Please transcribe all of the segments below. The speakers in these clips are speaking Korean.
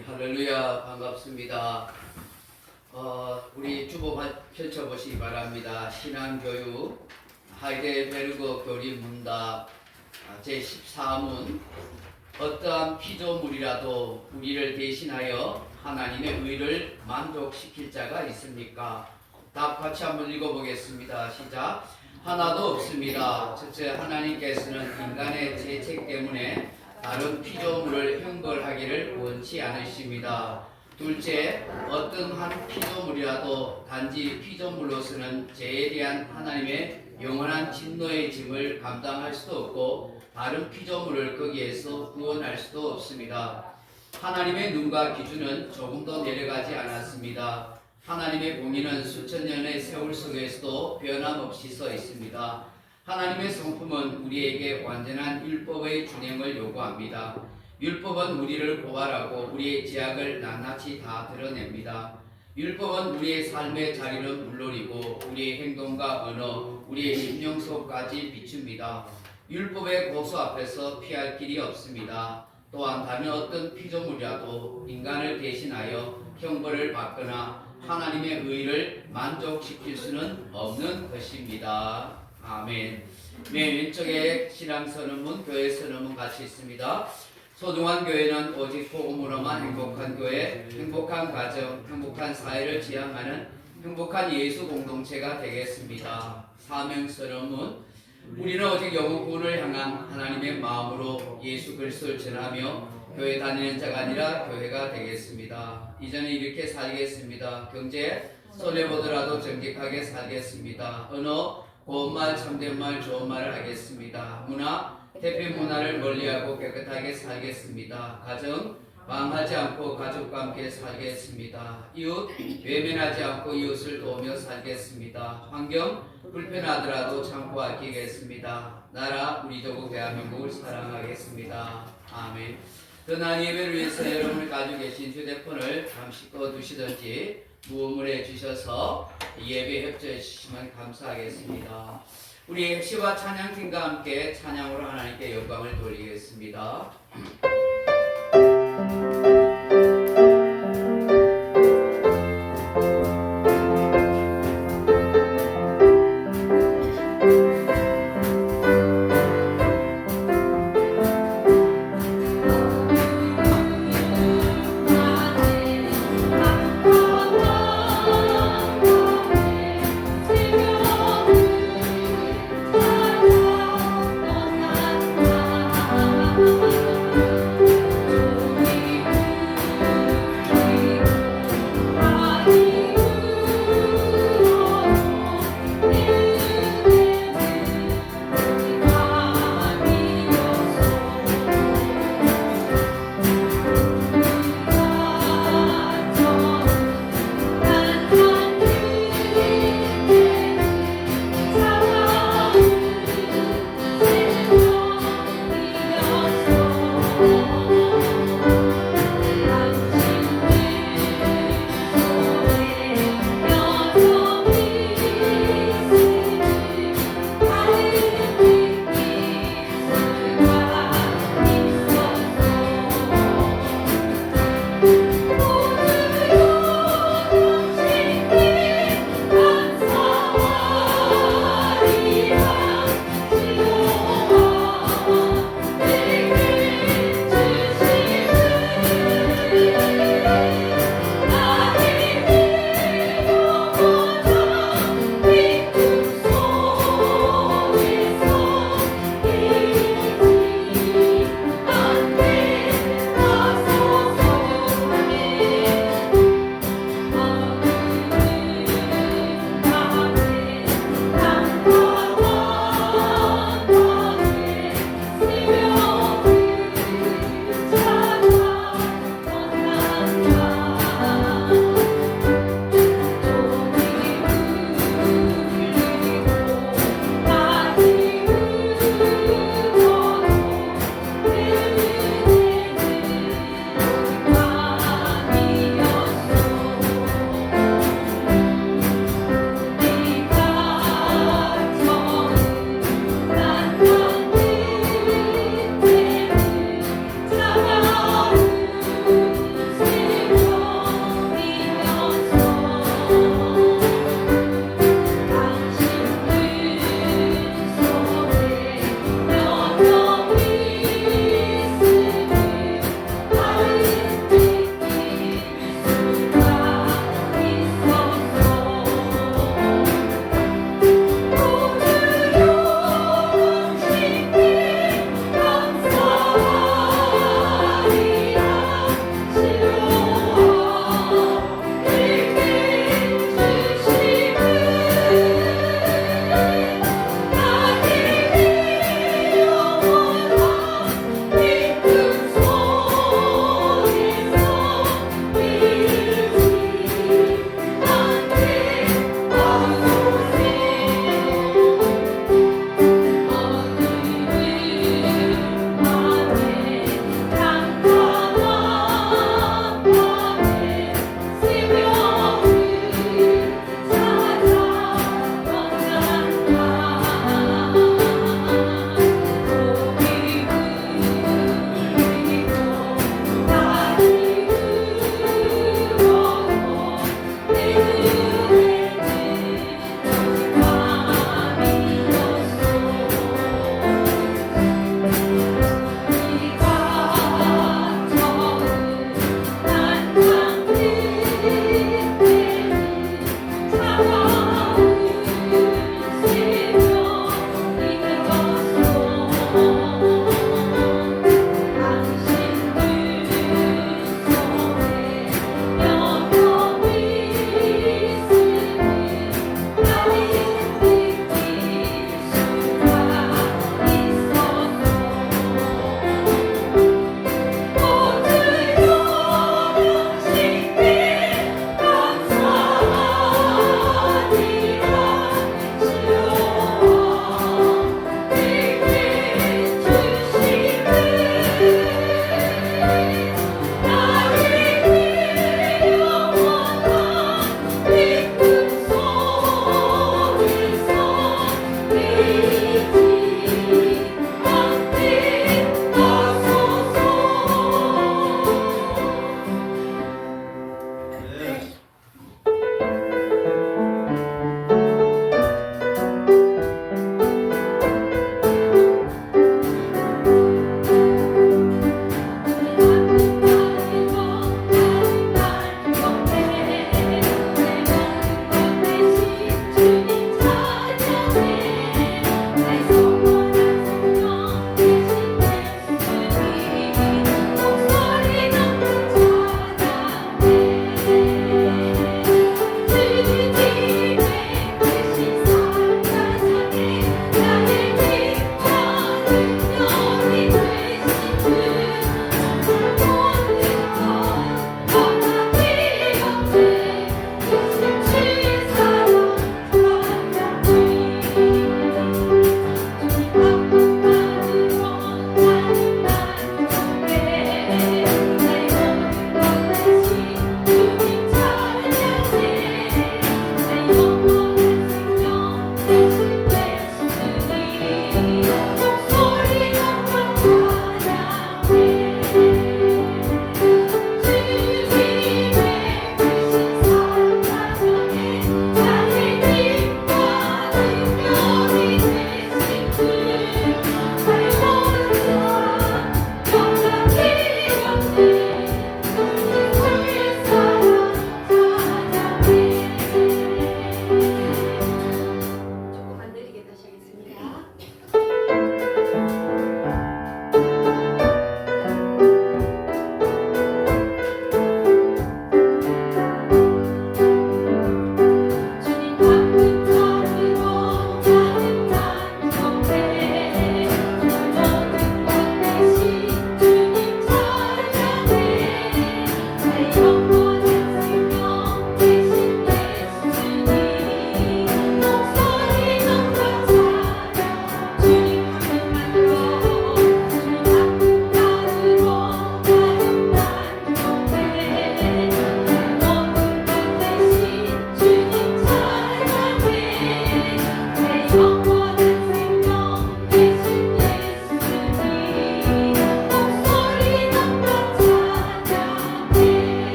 할렐루야, 반갑습니다. 우리 주보 펼쳐보시기 바랍니다. 신앙교육 하이델베르그 교리문답 제14문. 어떠한 피조물이라도 우리를 대신하여 하나님의 의를 만족시킬 자가 있습니까? 답 같이 한번 읽어보겠습니다. 시작. 하나도 없습니다. 첫째, 하나님께서는 인간의 죄책 때문에 다른 피조물을 형벌하기를 원치 않으십니다. 둘째, 어떤 한 피조물이라도 단지 피조물로서는 죄에 대한 하나님의 영원한 진노의 짐을 감당할 수도 없고 다른 피조물을 거기에서 구원할 수도 없습니다. 하나님의 눈과 기준은 조금도 내려가지 않았습니다. 하나님의 공의는 수천 년의 세월 속에서도 변함없이 서 있습니다. 하나님의 성품은 우리에게 완전한 율법의 준행을 요구합니다. 율법은 우리를 고발하고 우리의 죄악을 낱낱이 다 드러냅니다. 율법은 우리의 삶의 자리는 물론이고 우리의 행동과 언어, 우리의 심령 속까지 비춥니다. 율법의 고수 앞에서 피할 길이 없습니다. 또한 다른 어떤 피조물이라도 인간을 대신하여 형벌을 받거나 하나님의 의를 만족시킬 수는 없는 것입니다. 아멘. 맨 왼쪽에 신앙 선언문, 교회 선언문 같이 있습니다. 소중한 교회는 오직 복음으로만 행복한 교회, 행복한 가정, 행복한 사회를 지향하는 행복한 예수 공동체가 되겠습니다. 사명 선언문. 우리는 오직 영혼 구원을 향한 하나님의 마음으로 예수 그리스도를 전하며 교회 다니는 자가 아니라 교회가 되겠습니다. 이전에 이렇게 살겠습니다. 경제 손해보더라도 정직하게 살겠습니다. 언어 고운 말, 참된 말, 좋은 말을 하겠습니다. 문화, 태평 문화를 멀리하고 깨끗하게 살겠습니다. 가정, 방황하지 않고 가족과 함께 살겠습니다. 이웃, 외면하지 않고 이웃을 도우며 살겠습니다. 환경, 불편하더라도 참고 아끼겠습니다. 나라, 우리 조국 대한민국을 사랑하겠습니다. 아멘. 떠난 예배를 위해서 여러분을 가지고 계신 휴대폰을 잠시 꺼두시든지 무음을 해주셔서 예배에 협조해 주시면 감사하겠습니다. 우리 핵시와 찬양팀과 함께 찬양으로 하나님께 영광을 돌리겠습니다.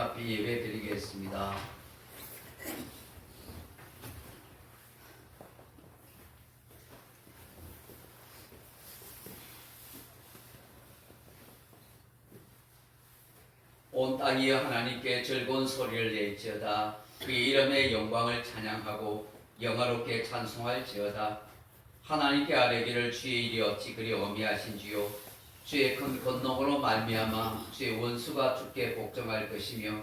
앞에 예배 드리겠습니다. 온 땅이여 하나님께 즐거운 소리를 낼지어다. 그의 이름의 영광을 찬양하고 영화롭게 찬송할지어다. 하나님께 아뢰기를 주의 일이 어찌 그리 어미하신 주요. 주의 큰 권능으로 말미암아 주의 원수가 주께 복종할 것이며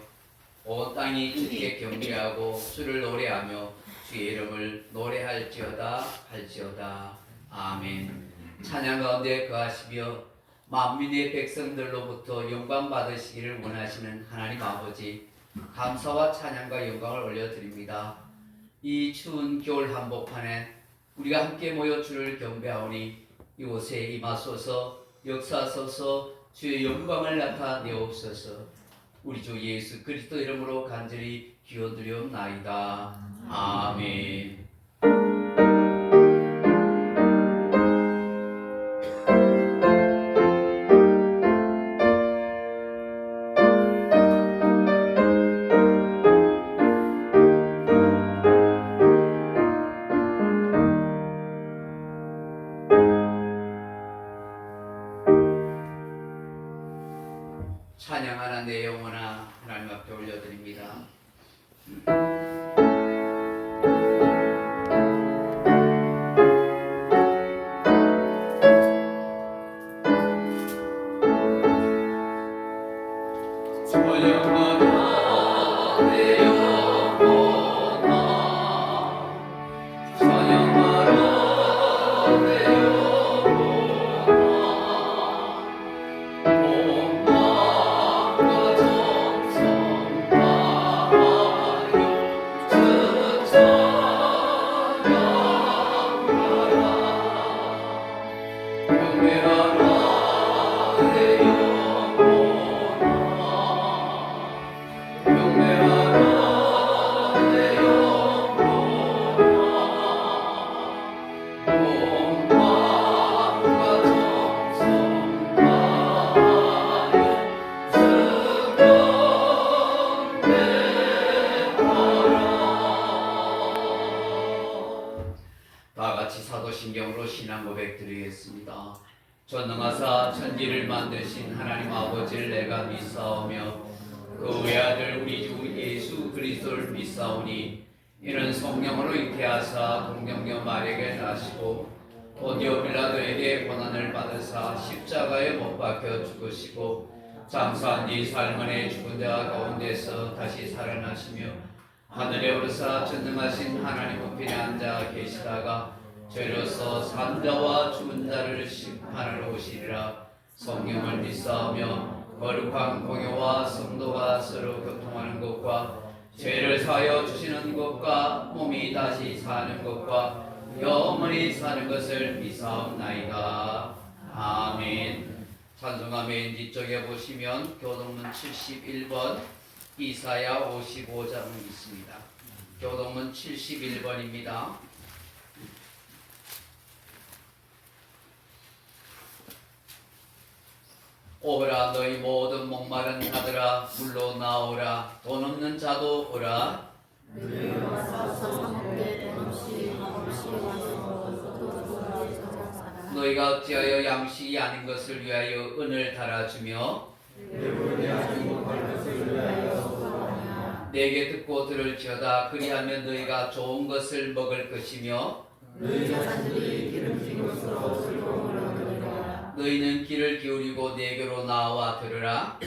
온 땅이 주께 경배하고 주를 노래하며 주의 이름을 노래할지어다 할지어다. 아멘. 찬양 가운데 거하시며 만민의 백성들로부터 영광 받으시기를 원하시는 하나님 아버지, 감사와 찬양과 영광을 올려드립니다. 이 추운 겨울 한복판에 우리가 함께 모여 주를 경배하오니 이곳에 임하소서, 역사하소서, 주의 영광을 나타내옵소서. 우리 주 예수 그리스도 이름으로 간절히 기원드리옵나이다. 아멘. 찬양하는 내 영혼아 하나님 앞에 올려드립니다. 사도신경으로 신앙 고백 드리겠습니다. 전능하사 천지를 만드신 하나님 아버지를 내가 믿사오며 그 외아들 우리 주 예수 그리스도를 믿사오니 이는 성령으로 잉태하사 동정녀 마리아에게 나시고 본디오 빌라도에게 고난을 받으사 십자가에 못 박혀 죽으시고 장사한 뒤 살만에 죽은 자 가운데서 다시 살아나시며 하늘에 오르사 전능하신 하나님 우편에 앉아 계시다가 죄로서 산 자와 죽은 자를 심판하러 오시리라. 성령을 믿사오며 거룩한 공효와 성도가 서로 교통하는 것과 죄를 사하여 주시는 것과 몸이 다시 사는 것과 영원히 사는 것을 믿사옵나이다. 아멘. 찬송가 맨 뒤쪽에 보시면 교동문 71번 이사야 55장은 있습니다. 교동문 71번입니다. 오라 너희 모든 목마른 자들아 물로 나오라. 돈 없는 자도 오라. 너희가 어찌하여 양식이 아닌 것을 위하여 은을 달아주며 내게 듣고 들을지어다. 그리하면 너희가 좋은 것을 먹을 것이며 너희는 귀를 기울이고 내게로 나와 들으라.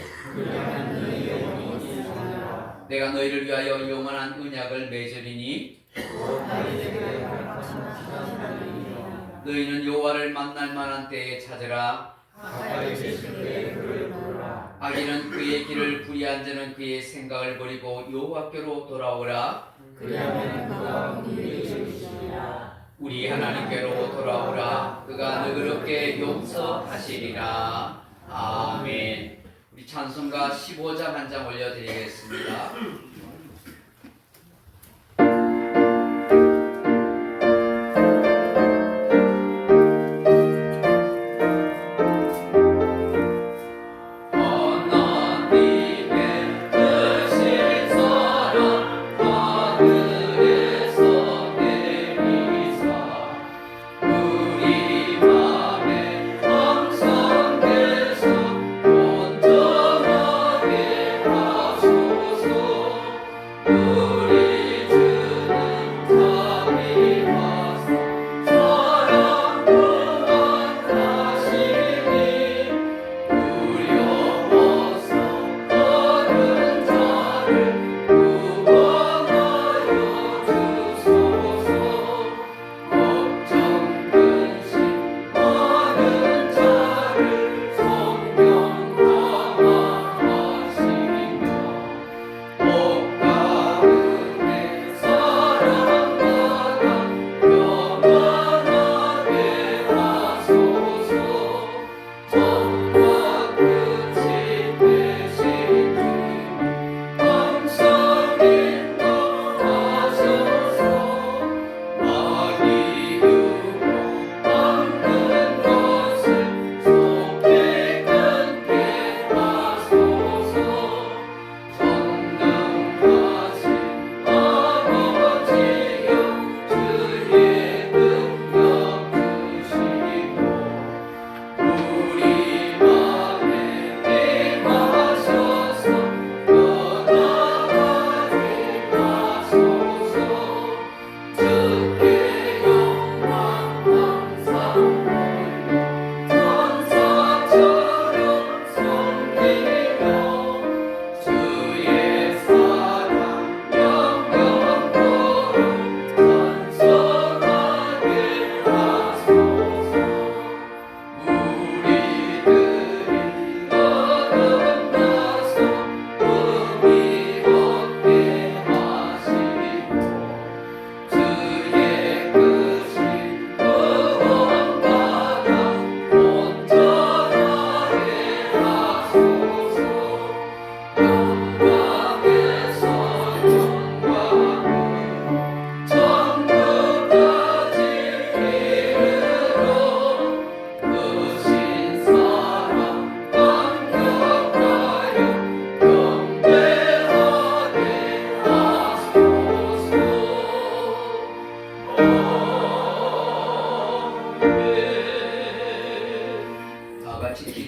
내가 너희를 위하여 영원한 언약을 맺으리니 너희는 여호와를 만날 만한 때에 찾으라. 악인은 그의 길을 불의한 자는 그의 생각을 버리고 여호와께로 돌아오라. 우리 하나님께로 돌아오라. 그가 너그럽게 용서하시리라. 아멘. 우리 찬송가 15장 한 장 올려드리겠습니다. 하나님의 뜻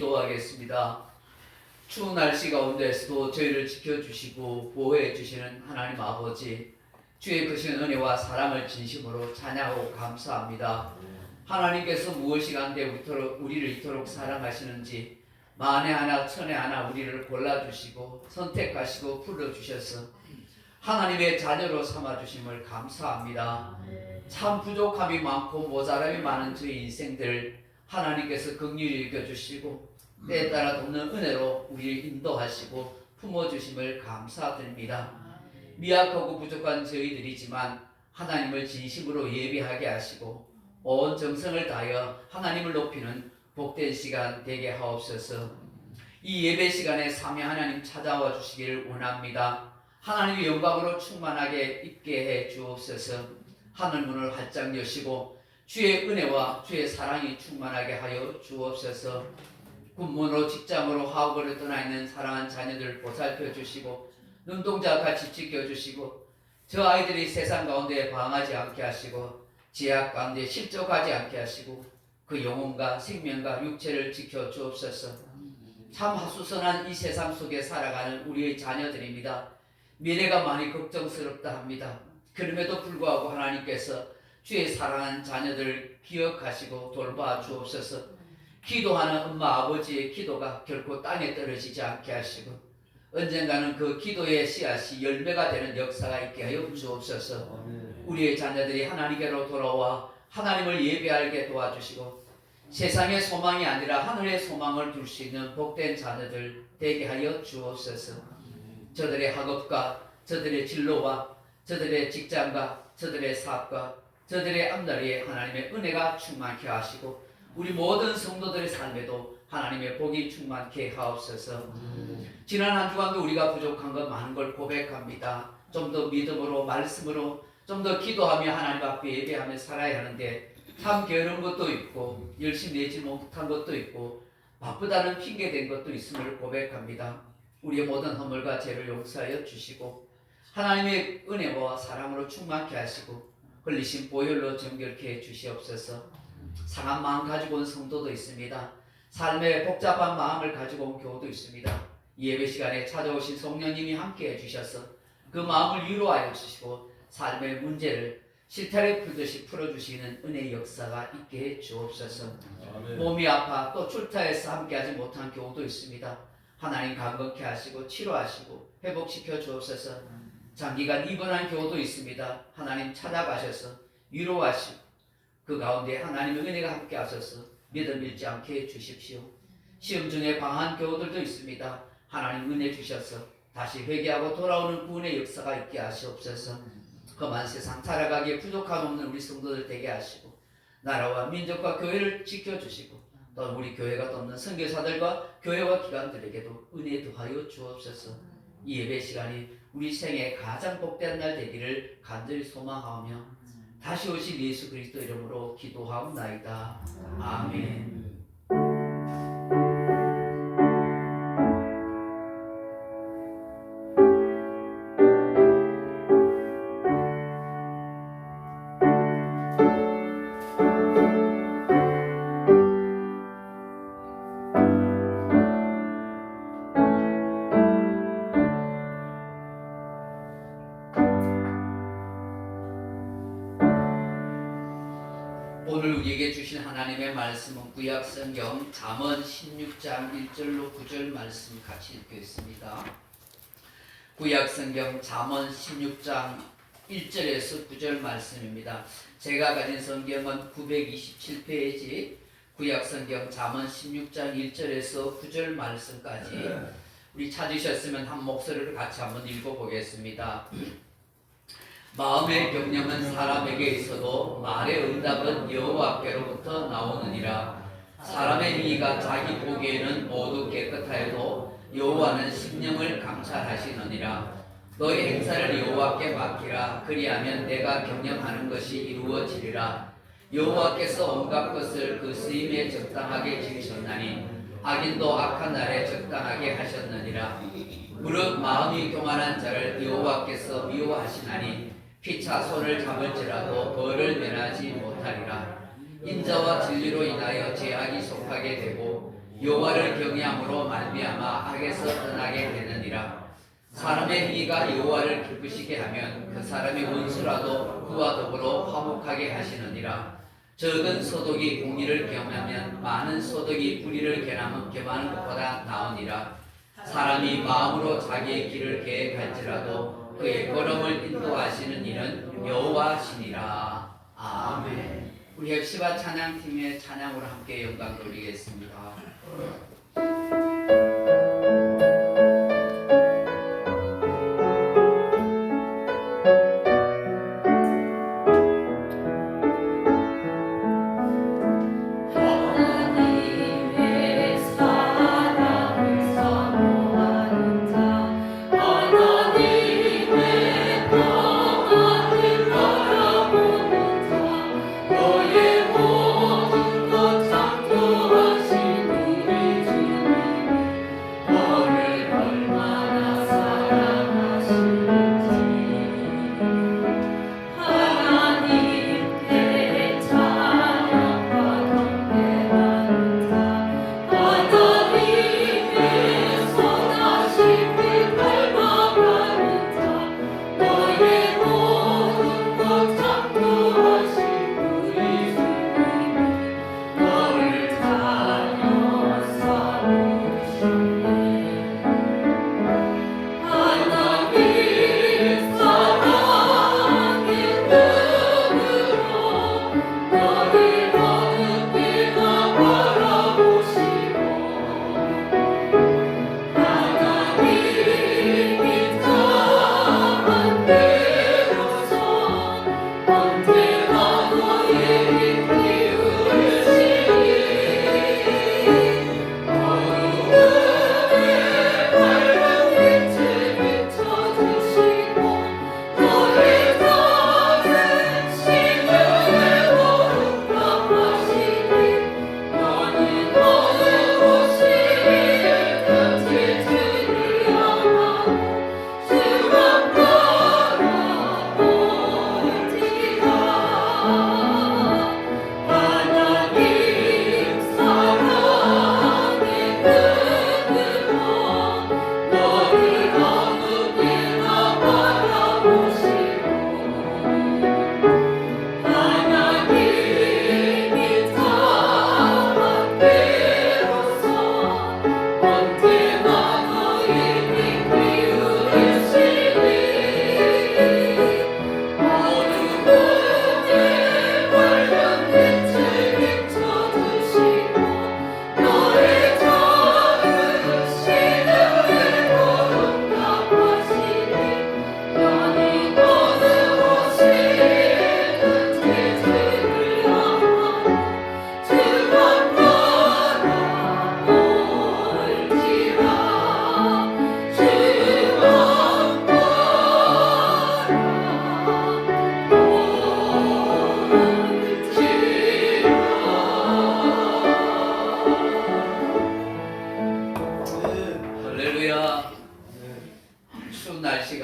기도하겠습니다. 추운 날씨 가운데서도 저희를 지켜주시고 보호해 주시는 하나님 아버지, 주의 크신 은혜와 사랑을 진심으로 찬양하고 감사합니다. 하나님께서 무엇이 간데 우리를 이토록 사랑하시는지 만에 하나 천에 하나 우리를 골라주시고 선택하시고 불러주셔서 하나님의 자녀로 삼아주심을 감사합니다. 참 부족함이 많고 모자람이 많은 저희 인생들 하나님께서 긍휼히 여겨주시고 때에 따라 돕는 은혜로 우리를 인도하시고 품어주심을 감사드립니다. 미약하고 부족한 저희들이지만 하나님을 진심으로 예배하게 하시고 온 정성을 다하여 하나님을 높이는 복된 시간 되게 하옵소서. 이 예배 시간에 삼위 하나님 찾아와 주시기를 원합니다. 하나님의 영광으로 충만하게 있게 해 주옵소서. 하늘문을 활짝 여시고 주의 은혜와 주의 사랑이 충만하게 하여 주옵소서. 군문으로 직장으로 학원을 떠나 있는 사랑하는 자녀들 보살펴 주시고 눈동자 같이 지켜주시고 저 아이들이 세상 가운데 방황하지 않게 하시고 제약 가운데 실족하지 않게 하시고 그 영혼과 생명과 육체를 지켜 주옵소서. 참 하수선한 이 세상 속에 살아가는 우리의 자녀들입니다. 미래가 많이 걱정스럽다 합니다. 그럼에도 불구하고 하나님께서 주의 사랑하는 자녀들 기억하시고 돌봐 주옵소서. 기도하는 엄마 아버지의 기도가 결코 땅에 떨어지지 않게 하시고 언젠가는 그 기도의 씨앗이 열매가 되는 역사가 있게 하여 주옵소서. 우리의 자녀들이 하나님께로 돌아와 하나님을 예배하게 도와주시고 세상의 소망이 아니라 하늘의 소망을 둘 수 있는 복된 자녀들 되게 하여 주옵소서. 저들의 학업과 저들의 진로와 저들의 직장과 저들의 사업과 저들의 앞날에 하나님의 은혜가 충만케 하시고 우리 모든 성도들의 삶에도 하나님의 복이 충만케 하옵소서. 지난 한 주간도 우리가 부족한 것 많은 걸 고백합니다. 좀 더 믿음으로 말씀으로 좀 더 기도하며 하나님 앞에 예배하며 살아야 하는데 참 게으른 것도 있고 열심히 내지 못한 것도 있고 바쁘다는 핑계된 것도 있음을 고백합니다. 우리의 모든 허물과 죄를 용서하여 주시고 하나님의 은혜와 사랑으로 충만케 하시고 흘리신 보혈로 정결케 해 주시옵소서. 상한 마음 가지고 온 성도도 있습니다. 삶의 복잡한 마음을 가지고 온 교우도 있습니다. 예배 시간에 찾아오신 성령님이 함께 해주셔서 그 마음을 위로하여 주시고 삶의 문제를 실타래 풀듯이 풀어주시는 은혜의 역사가 있게 해 주옵소서. 몸이 아파 또 출타해서 함께하지 못한 교우도 있습니다. 하나님 강건케 하시고 치료하시고 회복시켜 주옵소서. 장기간 입원한 교우도 있습니다. 하나님 찾아가셔서 위로하시고 그 가운데 하나님의 은혜가 함께 하셔서 믿음 잃지 않게 해 주십시오. 시험 중에 방한 교우들도 있습니다. 하나님 은혜 주셔서 다시 회개하고 돌아오는 구원의 역사가 있게 하시옵소서. 험한 세상 살아가기에 부족함 없는 우리 성도들 되게 하시고 나라와 민족과 교회를 지켜주시고 또 우리 교회가 돕는 선교사들과 교회와 기관들에게도 은혜 더하여 주옵소서. 이 예배 시간이 우리 생애 가장 복된 날 되기를 간절히 소망하며 다시 오실 예수 그리스도 이름으로 기도하옵나이다. 아멘. 오늘 우리에게 주신 하나님의 말씀은 구약성경 잠언 16장 1절로 9절 말씀 같이 읽겠습니다. 구약성경 잠언 16장 1절에서 9절 말씀입니다. 제가 가진 성경은 927페이지 구약성경 잠언 16장 1절에서 9절 말씀까지 우리 찾으셨으면 한 목소리로 같이 한번 읽어보겠습니다. 마음의 경념은 사람에게 있어도 말의 응답은 여호와께로부터 나오느니라. 사람의 행위가 자기 보기에는 모두 깨끗하여도 여호와는 심령을 감찰하시느니라. 너희 행사를 여호와께 맡기라. 그리하면 내가 경념하는 것이 이루어지리라. 여호와께서 온갖 것을 그 쓰임에 적당하게 지으셨나니 악인도 악한 날에 적당하게 하셨느니라. 무릇 마음이 교만한 자를 여호와께서 미워하시나니 피차 손을 잡을지라도 벌을 면하지 못하리라. 인자와 진리로 인하여 죄악이 속하게 되고 여호와를 경외함으로 말미암아 악에서 떠나게 되느니라. 사람의 행위가 여호와를 기쁘시게 하면 그 사람의 원수라도 그와 더불어 화목하게 하시느니라. 적은 소득이 공의를 경하면 많은 소득이 불의를 겸하는 것보다 나으니라. 사람이 마음으로 자기의 길을 계획할지라도 그의 걸음을 인도하시는 이는 여호와시니라. 아멘. 우리 헵시바 찬양팀의 찬양으로 함께 영광 돌리겠습니다.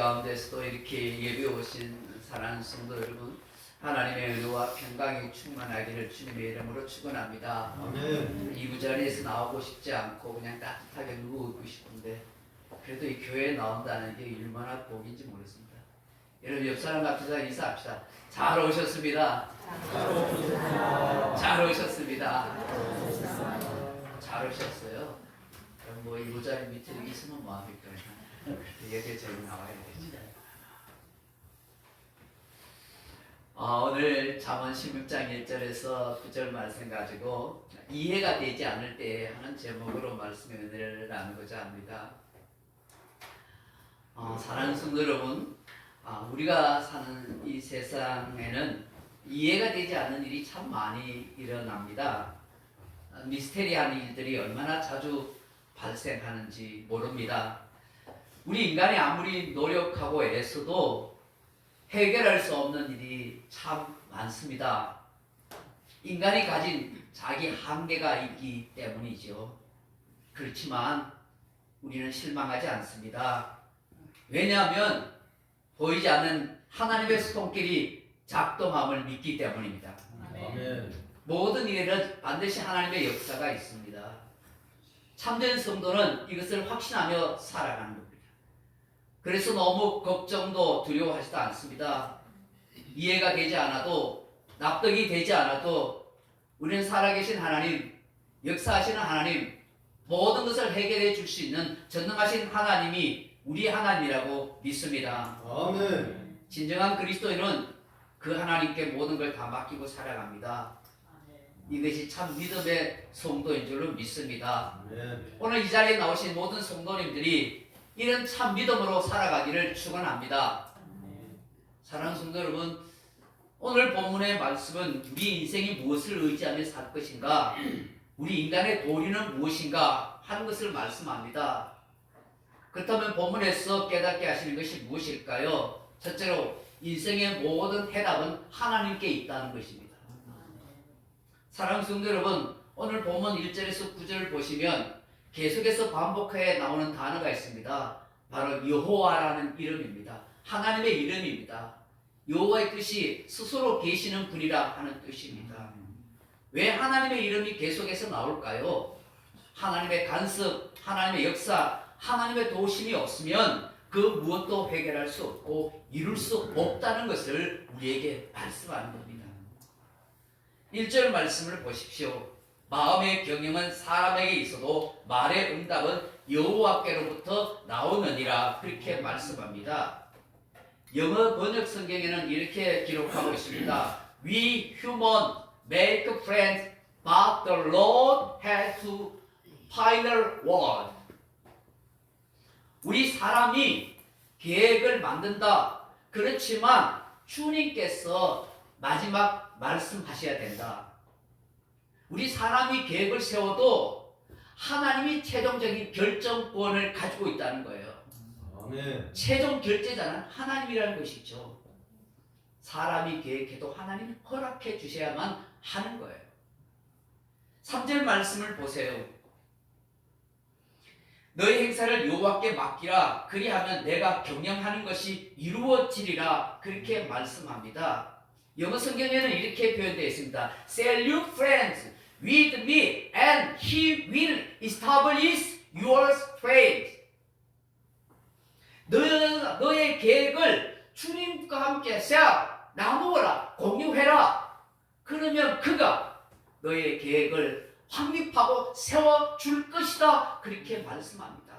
가운데서도 이렇게 예배 오신 사랑하는 성도 여러분, 하나님의 은혜와 평강이 충만하기를 주님의 이름으로 축원합니다. 이 자리에서 나오고 싶지 않고 그냥 따뜻하게 누워 있고 싶은데 그래도 이 교회에 나온다는 게 얼마나 복인지 모르겠습니다. 여러분 옆 사람 앞에서 인사합시다. 잘 오셨습니다. 잘 오셨습니다. 잘 오셨어요. 그럼 뭐 이 자리 밑에 있으면 뭐합니까? 여기에 저희 나와야 되지. 오늘 잠언 16장 1절에서 9절 말씀 가지고 이해가 되지 않을 때 하는 제목으로 말씀의 은혜를 나누고자 합니다. 사랑하는 성도 여러분, 우리가 사는 이 세상에는 이해가 되지 않는 일이 참 많이 일어납니다. 미스테리한 일들이 얼마나 자주 발생하는지 모릅니다. 우리 인간이 아무리 노력하고 애써도 해결할 수 없는 일이 참 많습니다. 인간이 가진 자기 한계가 있기 때문이죠. 그렇지만 우리는 실망하지 않습니다. 왜냐하면 보이지 않는 하나님의 손길이 작동함을 믿기 때문입니다. 아멘. 모든 일에는 반드시 하나님의 역사가 있습니다. 참된 성도는 이것을 확신하며 살아가는 겁니다. 그래서 너무 걱정도 두려워하지도 않습니다. 이해가 되지 않아도, 납득이 되지 않아도 우리는 살아계신 하나님, 역사하시는 하나님, 모든 것을 해결해 줄 수 있는 전능하신 하나님이 우리 하나님이라고 믿습니다. 아멘. 진정한 그리스도인은 그 하나님께 모든 걸 다 맡기고 살아갑니다. 이것이 참 믿음의 성도인 줄로 믿습니다. 아멘. 오늘 이 자리에 나오신 모든 성도님들이 이런 참 믿음으로 살아가기를 축원합니다. 사랑하는 성도 여러분, 오늘 본문의 말씀은 우리 인생이 무엇을 의지하며 살 것인가, 우리 인간의 도리는 무엇인가 하는 것을 말씀합니다. 그렇다면 본문에서 깨닫게 하시는 것이 무엇일까요? 첫째로 인생의 모든 해답은 하나님께 있다는 것입니다. 사랑하는 성도 여러분, 오늘 본문 1절에서 9절을 보시면 계속해서 반복해 나오는 단어가 있습니다. 바로 여호와라는 이름입니다. 하나님의 이름입니다. 여호와의 뜻이 스스로 계시는 분이라 하는 뜻입니다. 왜 하나님의 이름이 계속해서 나올까요? 하나님의 간섭, 하나님의 역사, 하나님의 도우심이 없으면 그 무엇도 해결할 수 없고 이룰 수 없다는 것을 우리에게 말씀하는 겁니다. 1절 말씀을 보십시오. 마음의 경영은 사람에게 있어도 말의 응답은 여호와께로부터 나오느니라, 그렇게 말씀합니다. 영어 번역 성경에는 이렇게 기록하고 있습니다. We human make friends, but the Lord has to final word. 우리 사람이 계획을 만든다. 그렇지만 주님께서 마지막 말씀하셔야 된다. 우리 사람이 계획을 세워도 하나님이 최종적인 결정권을 가지고 있다는 거예요. 아멘. 최종 결제자는 하나님이라는 것이죠. 사람이 계획해도 하나님이 허락해 주셔야만 하는 거예요. 3절 말씀을 보세요. 너희 행사를 여호와께 맡기라. 그리하면 내가 경영하는 것이 이루어지리라. 그렇게 말씀합니다. 영어 성경에는 이렇게 표현되어 있습니다. Sell your friends with me and he will establish your trade. 너의 계획을 주님과 함께 나누어라, 공유해라. 그러면 그가 너의 계획을 확립하고 세워줄 것이다. 그렇게 말씀합니다.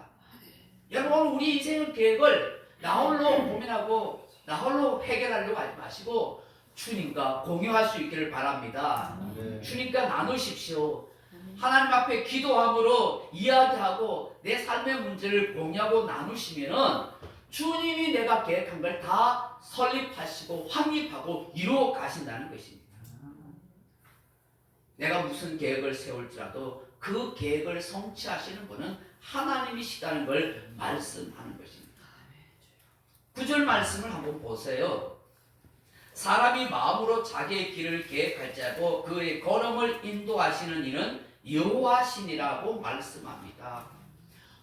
여러분, 우리 인생의 계획을 나 홀로 고민하고 나 홀로 해결하려고 하지 마시고 주님과 공유할 수 있기를 바랍니다. 주님과 나누십시오. 하나님 앞에 기도함으로 이야기하고 내 삶의 문제를 공유하고 나누시면은 주님이 내가 계획한 걸 다 설립하시고 확립하고 이루어 가신다는 것입니다. 내가 무슨 계획을 세울지라도 그 계획을 성취하시는 분은 하나님이시다는 걸 말씀하는 것입니다. 9절 말씀을 한번 보세요. 사람이 마음으로 자기의 길을 계획할지라도 그의 걸음을 인도하시는 이는 여호와시니라고 말씀합니다.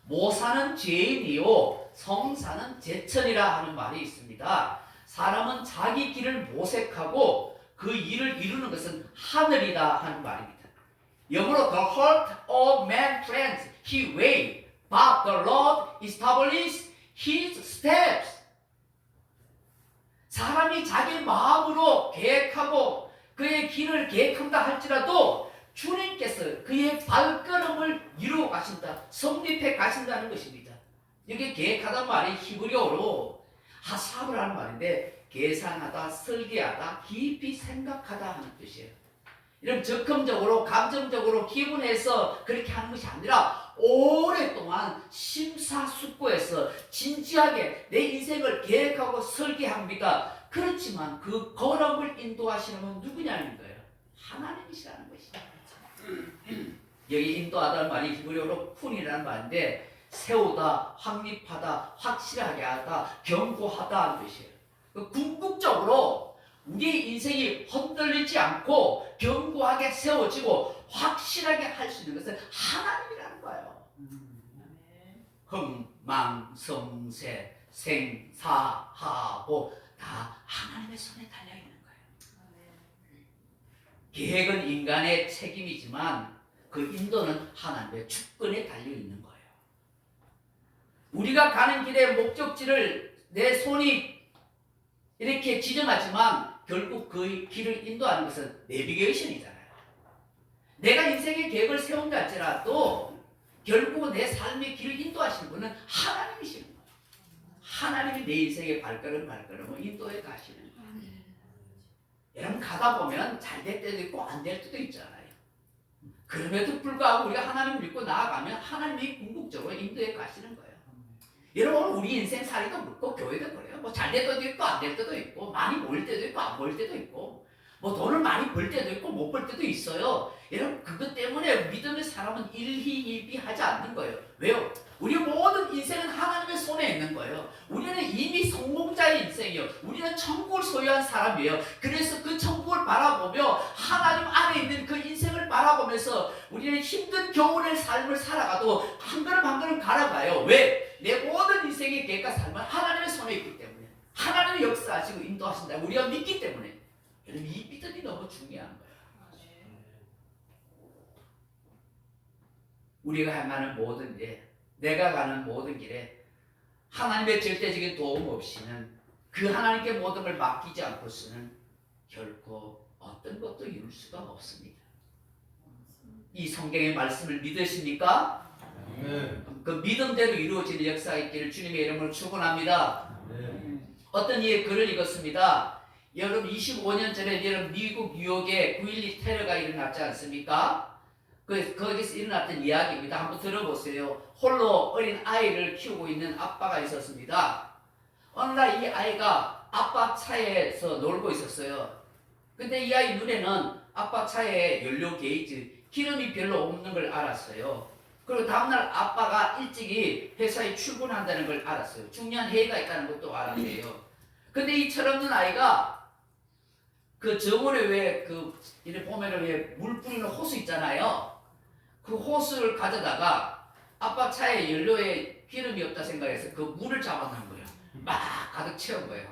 모사는 죄인이요 성사는 제천이라 하는 말이 있습니다. 사람은 자기 길을 모색하고 그 일을 이루는 것은 하늘이다 하는 말입니다. 영어로 the heart of man plans his way, but the Lord establishes his steps. 사람이 자기 마음으로 계획하고 그의 길을 계획한다 할지라도 주님께서 그의 발걸음을 이루어 가신다, 성립해 가신다는 것입니다. 여기 계획하다는 말이 히브리어로 하삽을 말인데 계산하다, 설계하다, 깊이 생각하다 하는 뜻이에요. 이런 적극적으로, 감정적으로, 기분해서 그렇게 하는 것이 아니라 오랫동안 심사숙고해서 진지하게 내 인생을 계획하고 설계합니다. 그렇지만 그 걸음을 인도하시는 건 누구냐는 거예요. 하나님이시라는 것이죠. 여기 인도하다는 말이 히브리어로 푼이라는 말인데 세우다, 확립하다, 확실하게 하다, 견고하다 하는 뜻이에요. 궁극적으로 우리의 인생이 흔들리지 않고 견고하게 세워지고 확실하게 할 수 있는 것은 하나님이라는 거예요. 흥망성쇠 생사하고 다 하나님의 손에 달려있는 거예요. 계획은 인간의 책임이지만 그 인도는 하나님의 주권에 달려 있는 거예요. 우리가 가는 길의 목적지를 내 손이 이렇게 지정하지만 결국 그 길을 인도하는 것은 내비게이션이잖아요. 내가 인생의 계획을 세운다 할지라도 결국은 내 삶의 길을 인도하시는 분은 하나님이시는 거예요. 하나님이 내 인생의 발걸음을 인도해 가시는 거예요. 여러분 가다 보면 잘 될 때도 있고 안 될 때도 있잖아요. 그럼에도 불구하고 우리가 하나님을 믿고 나아가면 하나님이 궁극적으로 인도해 가시는 거예요. 여러분 우리 인생 살이도 그렇고 교회도 그래요. 뭐 잘 될 때도 있고 안 될 때도 있고 많이 모일 때도 있고 안 모일 때도 있고 뭐 돈을 많이 벌 때도 있고 못 벌 때도 있어요. 여러분 그것 때문에 믿음의 사람은 일희일비하지 않는 거예요. 왜요? 우리 모든 인생은 하나님의 손에 있는 거예요. 우리는 이미 성공자의 인생이에요. 우리는 천국을 소유한 사람이에요. 그래서 그 천국을 바라보며 하나님 안에 있는 그 인생을 바라보면서 우리는 힘든 겨울의 삶을 살아가도 한 걸음 한 걸음 갈아가요. 왜? 내 모든 인생의 계획과 삶은 하나님의 손에 있기 때문에 하나님의 역사하시고 인도하신다. 우리가 믿기 때문에 여러분 이 믿음이 너무 중요한 거예요. 우리가 행하는 모든 일, 내가 가는 모든 길에 하나님의 절대적인 도움 없이는 그 하나님께 모든 걸 맡기지 않고서는 결코 어떤 것도 이룰 수가 없습니다. 이 성경의 말씀을 믿으십니까? 그 믿음대로 이루어지는 역사가 있기를 주님의 이름으로 축원합니다. 어떤 이의 글을 읽었습니다. 여러분 25년 전에 여러분 미국 뉴욕에 9.12 테러가 일어났지 않습니까? 거기서 일어났던 이야기입니다. 한번 들어보세요. 홀로 어린 아이를 키우고 있는 아빠가 있었습니다. 어느 날 이 아이가 아빠 차에서 놀고 있었어요. 근데 이 아이 눈에는 아빠 차에 연료 게이지 기름이 별로 없는 걸 알았어요. 그리고 다음날 아빠가 일찍이 회사에 출근한다는 걸 알았어요. 중요한 회의가 있다는 것도 알았대요. 근데 이 철없는 아이가 그 저번에 왜 이래 보면은 왜 물 뿌리는 호수 있잖아요. 그 호수를 가져다가 아빠 차에 연료에 기름이 없다 생각해서 그 물을 잡아놓은 거예요. 막 가득 채운 거예요.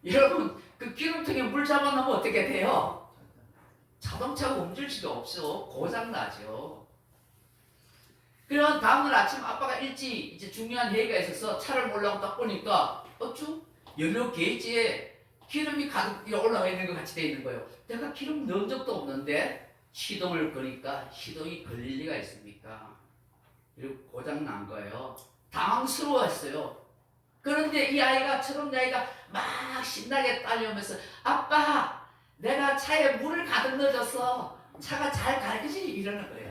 여러분 그 기름통에 물 잡아놓으면 어떻게 돼요? 자동차가 움직일 수가 없어. 고장 나죠. 그러면 다음날 아침 아빠가 일찍 이제 중요한 회의가 있어서 차를 몰라고 딱 보니까 어쭈? 연료 게이지에 기름이 가득 올라가 있는 것 같이 돼 있는 거예요. 내가 기름 넣은 적도 없는데 시동을 거니까 시동이 걸릴 리가 있습니까? 그리고 고장 난 거예요. 당황스러웠어요. 그런데 이 아이가 철없는 아이가 막 신나게 딸려오면서 아빠 내가 차에 물을 가득 넣어줬어. 차가 잘 갈기지 이러는 거예요.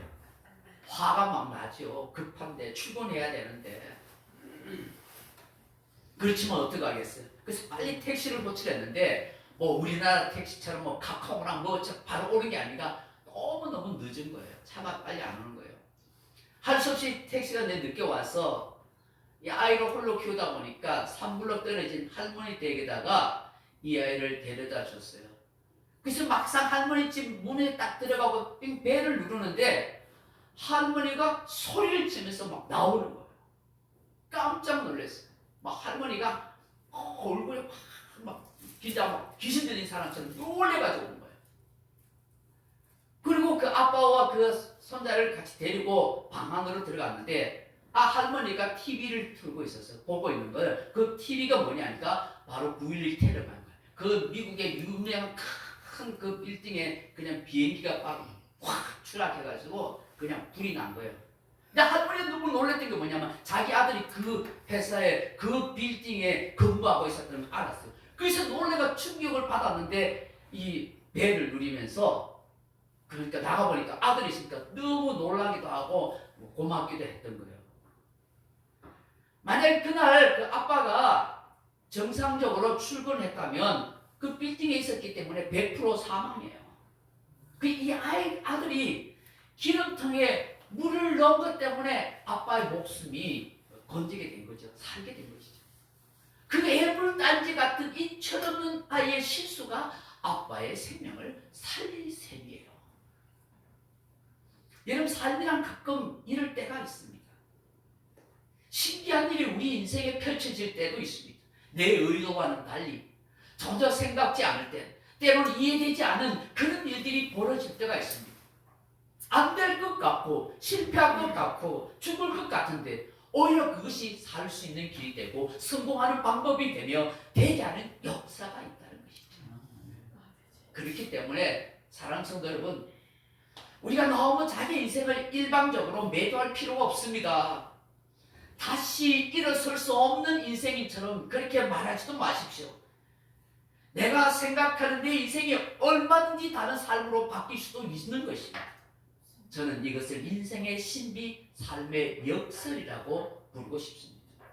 화가 막 나죠. 급한데 출근해야 되는데. 그렇지만 어떡하겠어요. 그래서 빨리 택시를 고치랬는데 뭐 우리나라 택시처럼 뭐 카카오랑 뭐 바로 오는 게 아니라 너무너무 늦은 거예요. 차가 빨리 안 오는 거예요. 할 수 없이 택시가 늦게 와서 이 아이를 홀로 키우다 보니까 산불로 떨어진 할머니 댁에다가 이 아이를 데려다 줬어요. 그래서 막상 할머니 집 문에 딱 들어가고 배를 누르는데 할머니가 소리를 지면서 막 나오는 거예요. 깜짝 놀랐어요. 막 할머니가 얼굴에 막 진짜 막 귀신 들린 사람처럼 놀래가지고 온 거예요. 그리고 그 아빠와 그 손자를 같이 데리고 방 안으로 들어갔는데 할머니가 TV를 틀고 있었어요. 보고 있는 거예요. 그 TV가 뭐냐니까 바로 9.11 테러가 거예요. 그 미국의 유명한 큰 그 빌딩에 그냥 비행기가 확 추락해가지고 그냥 불이 난 거예요. 근데 할머니가 너무 놀랬던 게 뭐냐면 자기 아들이 그 회사에 그 빌딩에 근무하고 있었다는 걸 알았어요. 그래서 놀래가 충격을 받았는데 이 배를 누리면서 그러니까 나가보니까 아들이 있으니까 너무 놀라기도 하고 고맙기도 했던 거예요. 만약에 그날 그 아빠가 정상적으로 출근했다면 그 빌딩에 있었기 때문에 100% 사망이에요. 이 아들이 기름통에 물을 넣은 것 때문에 아빠의 목숨이 건지게 된 거죠. 살게 된 것이죠. 그 애물단지 같은 이 철없는 아이의 실수가 아빠의 생명을 살릴 셈이에요. 여러분 삶이란 가끔 이럴 때가 있습니다. 신기한 일이 우리 인생에 펼쳐질 때도 있습니다. 내 의도와는 달리 전혀 생각지 않을 때 때로는 이해되지 않은 그런 일들이 벌어질 때가 있습니다. 안 될 것 같고 실패할 것 같고 죽을 것 같은데 오히려 그것이 살 수 있는 길이 되고 성공하는 방법이 되며 되지 않은 역사가 있다는 것이죠. 그렇기 때문에 사랑하는 성도 여러분, 우리가 너무 자기 인생을 일방적으로 매도할 필요가 없습니다. 다시 일어설 수 없는 인생인처럼 그렇게 말하지도 마십시오. 내가 생각하는 내 인생이 얼마든지 다른 삶으로 바뀔 수도 있는 것입니다. 저는 이것을 인생의 신비, 삶의 역설이라고 부르고 싶습니다.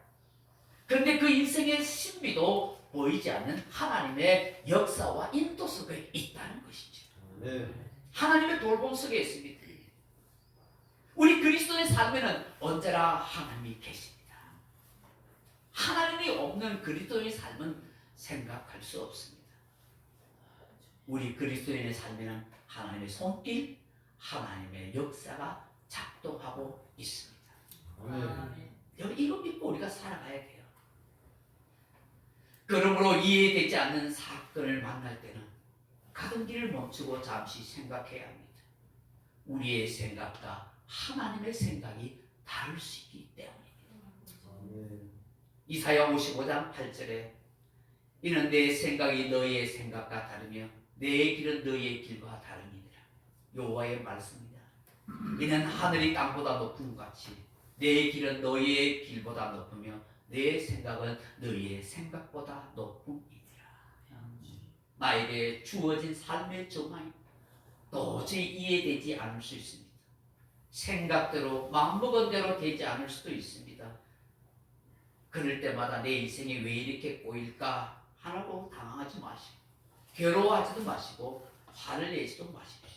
그런데 그 인생의 신비도 보이지 않는 하나님의 역사와 인도 속에 있다는 것이죠. 아멘. 하나님의 돌봄 속에 있습니다. 우리 그리스도의 삶에는 언제나 하나님이 계십니다. 하나님이 없는 그리스도의 삶은 생각할 수 없습니다. 우리 그리스도인의 삶에는 하나님의 손길, 하나님의 역사가 작동하고 있습니다. 아멘. 여러분, 이거 믿고 우리가 살아가야 돼요. 그러므로 이해되지 않는 사건을 만날 때는 가던 길을 멈추고 잠시 생각해야 합니다. 우리의 생각과 하나님의 생각이 다를 수 있기 때문입니다. 아멘. 이사야 55장 8절에 이는 내 생각이 너희의 생각과 다르며 내 길은 너희의 길과 다름이니라. 여호와의 말씀입니다. 이는 하늘이 땅보다 높은 것 같이 내 길은 너희의 길보다 높으며 내 생각은 너희의 생각보다 높음이니라. 나에게 주어진 삶의 정황이 도저히 이해되지 않을 수 있습니다. 생각대로 마음먹은 대로 되지 않을 수도 있습니다. 그럴 때마다 내 인생이 왜 이렇게 꼬일까 하라고 당황하지 마시고 괴로워하지도 마시고 화를 내지도 마십시오.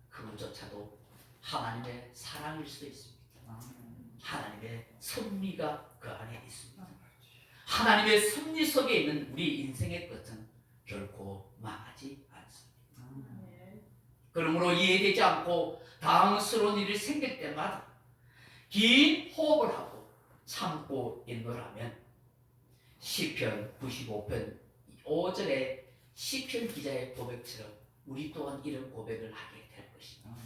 그것조차도 하나님의 사랑일 수도 있습니다. 하나님의 섭리가 그 안에 있습니다. 하나님의 섭리 속에 있는 우리 인생의 끝은 결코 망하지 않습니다. 그러므로 이해되지 않고 당황스러운 일이 생길 때마다 긴 호흡을 하고 참고 인도하면 시편 95편 5절에 시편 기자의 고백처럼 우리 또한 이런 고백을 하게 될 것입니다.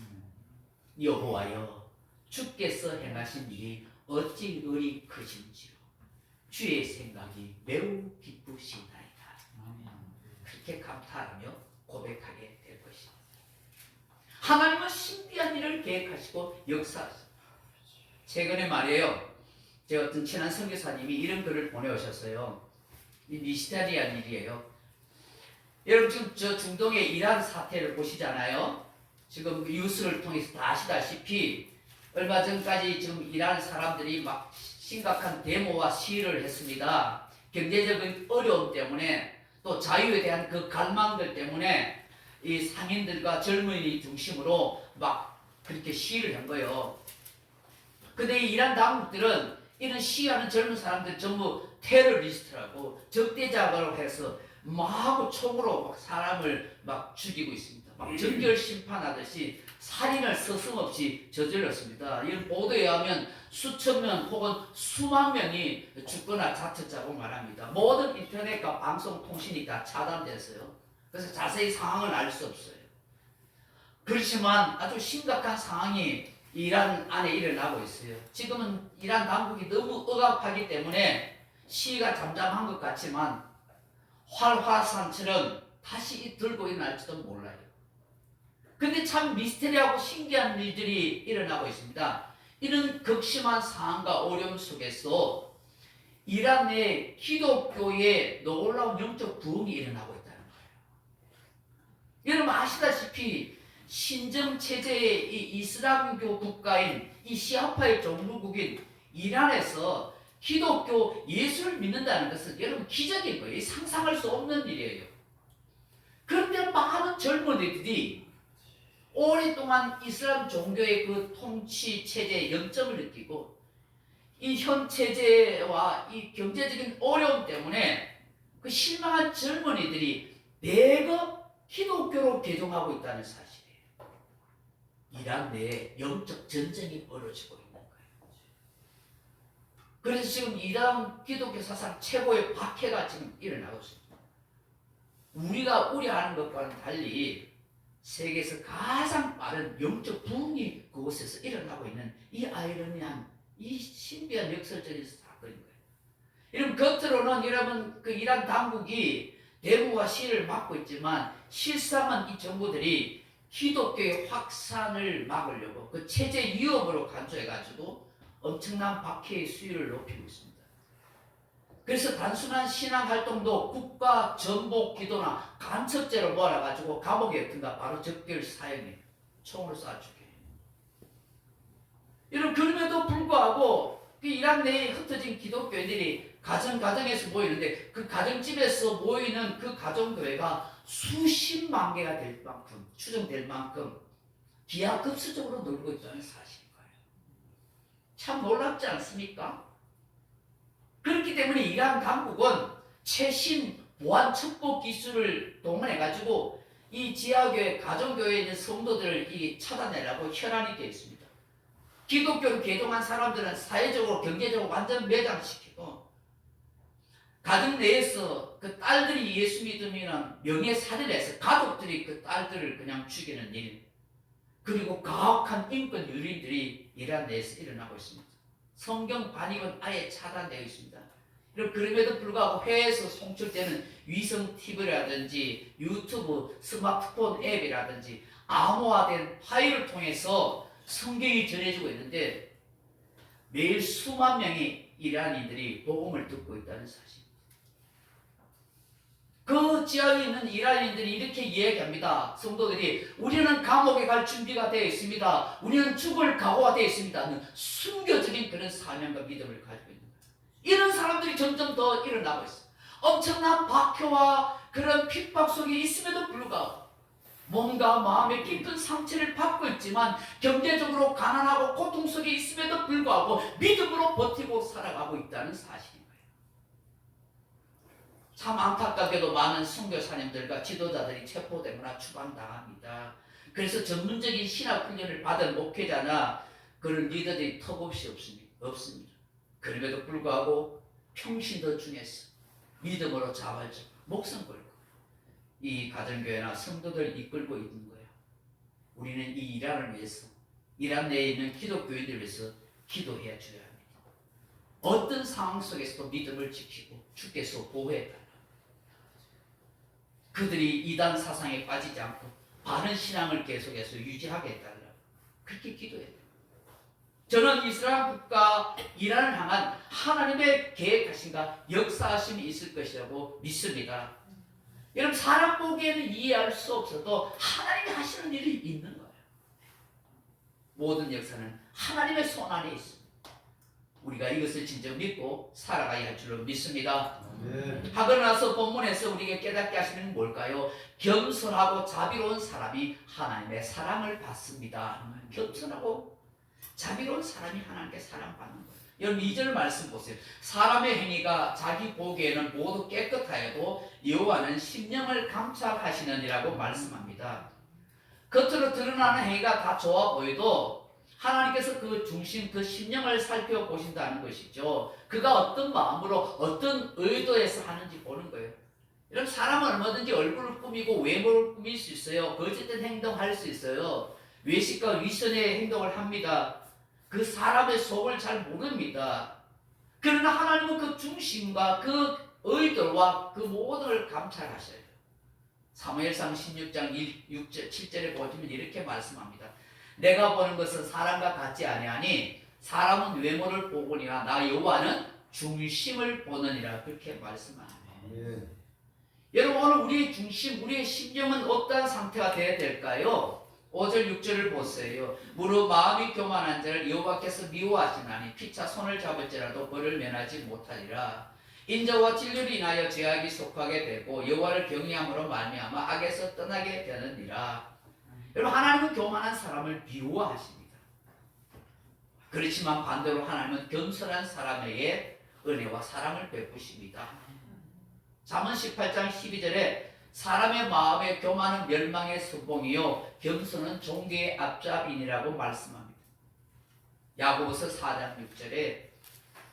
여호와여, 주께서 행하신 일이 어찌 의리 크신지요. 주의 생각이 매우 기쁘시나이다. 그렇게 감탄하며 고백하게 될 것입니다. 하나님은 신비한 일을 계획하시고 역사하십니다. 최근에 말이에요, 제 어떤 친한 선교사님이 이런 글을 보내오셨어요. 이 미스터리한 일이에요. 여러분 지금 저 중동의 이란 사태를 보시잖아요. 지금 뉴스를 통해서 다 아시다시피 얼마 전까지 지금 이란 사람들이 막 심각한 데모와 시위를 했습니다. 경제적인 어려움 때문에 또 자유에 대한 그 갈망들 때문에 이 상인들과 젊은이 중심으로 막 그렇게 시위를 한 거예요. 근데 이 이란 당국들은 이런 시위하는 젊은 사람들 전부 테러리스트라고 적대자라고 해서 마구 총으로 막 사람을 막 죽이고 있습니다. 막 정결 심판하듯이 살인을 서슴없이 저질렀습니다. 이런 보도에 의하면 수천 명 혹은 수만 명이 죽거나 다쳤다고 말합니다. 모든 인터넷과 방송 통신이 다 차단됐어요. 그래서 자세히 상황을 알 수 없어요. 그렇지만 아주 심각한 상황이 이란 안에 일어나고 있어요. 지금은 이란 당국이 너무 억압하기 때문에 시위가 잠잠한 것 같지만 활화산처럼 다시 들고 일어날지도 몰라요. 근데 참 미스테리하고 신기한 일들이 일어나고 있습니다. 이런 극심한 상황과 어려움 속에서 이란 내 기독교에 놀라운 영적 부흥이 일어나고 있다는 거예요. 여러분 아시다시피 신정체제의 이 이슬람교 국가인 이 시아파의 종루국인 이란에서 기독교 예수를 믿는다는 것은 여러분 기적인 거예요. 상상할 수 없는 일이에요. 그런데 많은 젊은이들이 오랫동안 이슬람 종교의 그 통치 체제의 영점을 느끼고 이 현 체제와 이 경제적인 어려움 때문에 그 실망한 젊은이들이 대거 기독교로 개종하고 있다는 사실이에요. 이란 내에 영적 전쟁이 벌어지고 있는 거예요. 그래서 지금 이란 기독교 사상 최고의 박해가 지금 일어나고 있습니다. 우리가 우려하는 것과는 달리 세계에서 가장 빠른 영적 부흥이 그곳에서 일어나고 있는 이 아이러니한 이 신비한 역설적인 사건인 거예요. 여러분 겉으로는 여러분 그 이란 당국이 대부와 시를 막고 있지만 실상은 이 정부들이 기독교의 확산을 막으려고 그 체제 위협으로 간주해가지고 엄청난 박해의 수위를 높이고 있습니다. 그래서 단순한 신앙 활동도 국가 전복 기도나 간첩죄로 몰아가지고 감옥에 든가 바로 적결 사형에 총으로 쏴 죽여요. 여러분 그럼에도 불구하고 그 이란 내에 흩어진 기독교인들이 가정에서 모이는데 그 가정집에서 모이는 그 가정교회가 수십만 개가 될 만큼 추정될 만큼 기하급수적으로 늘고 있다는 사실인 거예요. 참 놀랍지 않습니까? 그렇기 때문에 이란 당국은 최신 보안 첩보 기술을 동원해가지고 이 지하교회, 가정교회에 있는 성도들을 찾아내라고 혈안이 되어 있습니다. 기독교를 개종한 사람들은 사회적으로, 경제적으로 완전 매장시키고 가정 내에서 그 딸들이 예수 믿으면 명예살인을 해서 가족들이 그 딸들을 그냥 죽이는 일, 그리고 가혹한 인권 유린들이 이란 내에서 일어나고 있습니다. 성경 반입은 아예 차단되어 있습니다. 그럼에도 불구하고 해외에서 송출되는 위성 TV라든지 유튜브, 스마트폰 앱이라든지 암호화된 파일을 통해서 성경이 전해지고 있는데 매일 수만 명의 이란인들이 복음을 듣고 있다는 사실. 그 지하에 있는 이란인들이 이렇게 이야기합니다. 성도들이 우리는 감옥에 갈 준비가 되어 있습니다. 우리는 죽을 각오가 되어 있습니다. 순교적인 그런 사명과 믿음을 가지고 있는 거예요. 이런 사람들이 점점 더 일어나고 있어요. 엄청난 박해와 그런 핍박 속에 있음에도 불구하고 몸과 마음의 깊은 상처를 받고 있지만 경제적으로 가난하고 고통 속에 있음에도 불구하고 믿음으로 버티고 살아가고 있다는 사실입니다. 참 안타깝게도 많은 선교사님들과 지도자들이 체포되거나 추방당합니다. 그래서 전문적인 신학 훈련을 받은 목회자나 그런 리더들이 턱없이 없습니다. 그럼에도 불구하고 평신도 중에서 믿음으로 자발적 목숨 걸고 이 가정교회나 성도들 이끌고 있는 거예요. 우리는 이 이란을 위해서, 이란 내에 있는 기독교인들을 위해서 기도해야 줘야 합니다. 어떤 상황 속에서도 믿음을 지키고 주께서 보호해달라. 그들이 이단 사상에 빠지지 않고 바른 신앙을 계속해서 유지하게 해달라. 그렇게 기도해야 돼요. 저는 이스라엘 국가 이란을 향한 하나님의 계획하심과 역사하심이 있을 것이라고 믿습니다. 여러분 사람 보기에는 이해할 수 없어도 하나님이 하시는 일이 있는 거예요. 모든 역사는 하나님의 손 안에 있습니다. 우리가 이것을 진정 믿고 살아가야 할 줄로 믿습니다. 네. 하고 나서 본문에서 우리에게 깨닫게 하시는 뭘까요? 겸손하고 자비로운 사람이 하나님의 사랑을 받습니다. 겸손하고 자비로운 사람이 하나님께 사랑받는 거예요. 여러분 2절 말씀 보세요. 사람의 행위가 자기 보기에는 모두 깨끗하여도 여호와는 심령을 감찰하시느니라고 말씀합니다. 겉으로 드러나는 행위가 다 좋아 보여도 하나님께서 그 중심, 그 심령을 살펴보신다는 것이죠. 그가 어떤 마음으로 어떤 의도에서 하는지 보는 거예요. 이런 사람은 얼마든지 얼굴을 꾸미고 외모를 꾸밀 수 있어요. 거짓된 행동할 수 있어요. 외식과 위선의 행동을 합니다. 그 사람의 속을 잘 모릅니다. 그러나 하나님은 그 중심과 그 의도와 그 모든 걸 감찰하셔요. 사무엘상 16장 6절, 7절에 보시면 이렇게 말씀합니다. 내가 보는 것은 사람과 같지 아니하니 사람은 외모를 보거니와 나 여호와는 중심을 보느니라. 그렇게 말씀합니다. 네. 여러분 오늘 우리의 중심, 우리의 심령은 어떠한 상태가 되어야 될까요? 5절 6절을 보세요. 무릇 마음이 교만한 자를 여호와께서 미워하시나니 피차 손을 잡을지라도 벌을 면하지 못하리라. 인자와 진리를 인하여 죄악이 속하게 되고 여호와를 경외함으로 말미암아 악에서 떠나게 되느니라. 여러분 하나님은 교만한 사람을 미워하십니다. 그렇지만 반대로 하나님은 겸손한 사람에게 은혜와 사랑을 베푸십니다. 잠언 18장 12절에 사람의 마음에 교만은 멸망의 선봉이요 겸손은 종교의 앞잡이니라고 말씀합니다. 야고보서 4장 6절에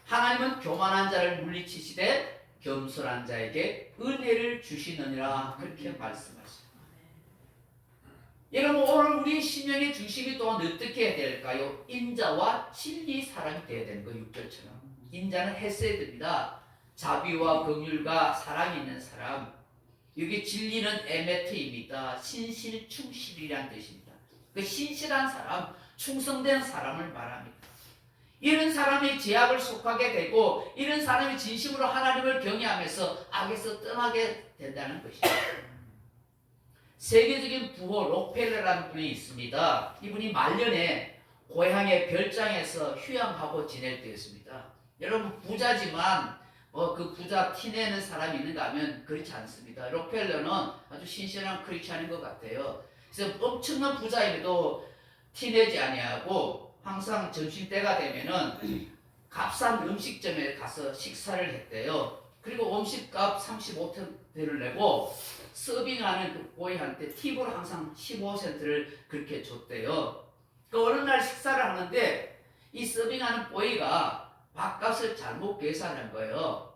하나님은 교만한 자를 물리치시되 겸손한 자에게 은혜를 주시느니라. 그렇게 말씀하십니다. 여러분 오늘 우리 신명의 중심이 또한 어떻게 해야 될까요? 인자와 진리 사랑이 되어야 되는 거 6절처럼. 인자는 헤세드입니다. 자비와 긍휼과 사랑이 있는 사람. 여기 진리는 에메트입니다. 신실 충실이란 뜻입니다. 그 신실한 사람, 충성된 사람을 말합니다. 이런 사람이 죄악을 속하게 되고 이런 사람이 진심으로 하나님을 경외하면서 악에서 떠나게 된다는 것입니다. 세계적인 부호 록펠러라는 분이 있습니다. 이분이 말년에 고향의 별장에서 휴양하고 지낼 때였습니다. 여러분 부자지만 그 부자 티내는 사람이 있는가 하면 그렇지 않습니다. 록펠러는 아주 신실한 크리스찬인 것 같아요. 그래서 엄청난 부자임에도 티내지 아니하고 항상 점심때가 되면은 값싼 음식점에 가서 식사를 했대요. 그리고 음식값 35센트를 내고 서빙하는 그 보이한테 팁으로 항상 15센트를 그렇게 줬대요. 그 어느 날 식사를 하는데 이 서빙하는 보이가 밥값을 잘못 계산한 거예요.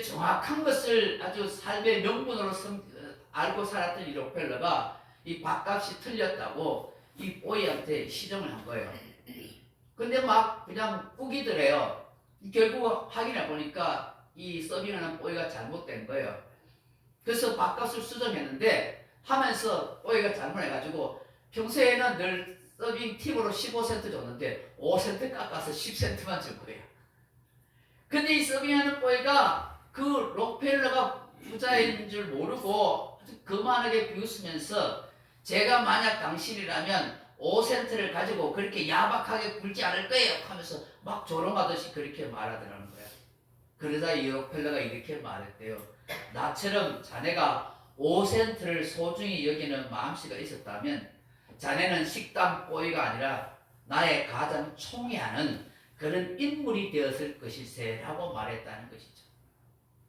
정확한 것을 아주 삶의 명분으로 알고 살았던 이 록펠러가 이 밥값이 틀렸다고 이 보이한테 시정을 한 거예요. 근데 막 그냥 꾸기더래요. 결국 확인해 보니까 이 서빙하는 보이가 잘못된 거예요. 그래서 밥값을 수정했는데 하면서 보이가 잘못해가지고 평소에는 늘 서빙 팁으로 15센트 줬는데 5센트 깎아서 10센트만 준 거예요. 근데 이 서빙하는 보이가 그 록펠러가 부자인 줄 모르고 아주 거만하게 비웃으면서 제가 만약 당신이라면 5센트를 가지고 그렇게 야박하게 굴지 않을 거예요 하면서 막 조롱하듯이 그렇게 말하더라는 거예요. 그러자 이 록펠러가 이렇게 말했대요. 나처럼 자네가 5센트를 소중히 여기는 마음씨가 있었다면 자네는 식당 보이가 아니라 나의 가장 총애하는 그런 인물이 되었을 것일세 라고 말했다는 것이죠.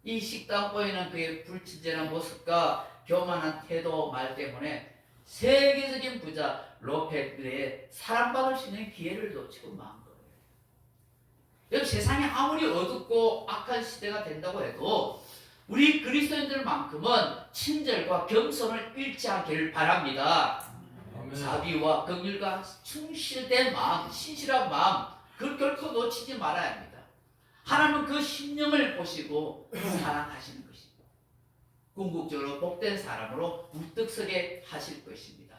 이 식당 보이는 그의 불친절한 모습과 교만한 태도 말 때문에 세계적인 부자 록펠러의 사랑받을 수 있는 기회를 놓치고 만 거예요. 여러분 세상이 아무리 어둡고 악한 시대가 된다고 해도 우리 그리스도인들만큼은 친절과 겸손을 잃지 않기를 바랍니다. 아멘. 자비와 긍휼과 충실된 마음, 신실한 마음 그걸 결코 놓치지 말아야 합니다. 하나님은 그 심령을 보시고 사랑하시는 것입니다. 궁극적으로 복된 사람으로 우뚝 서게 하실 것입니다.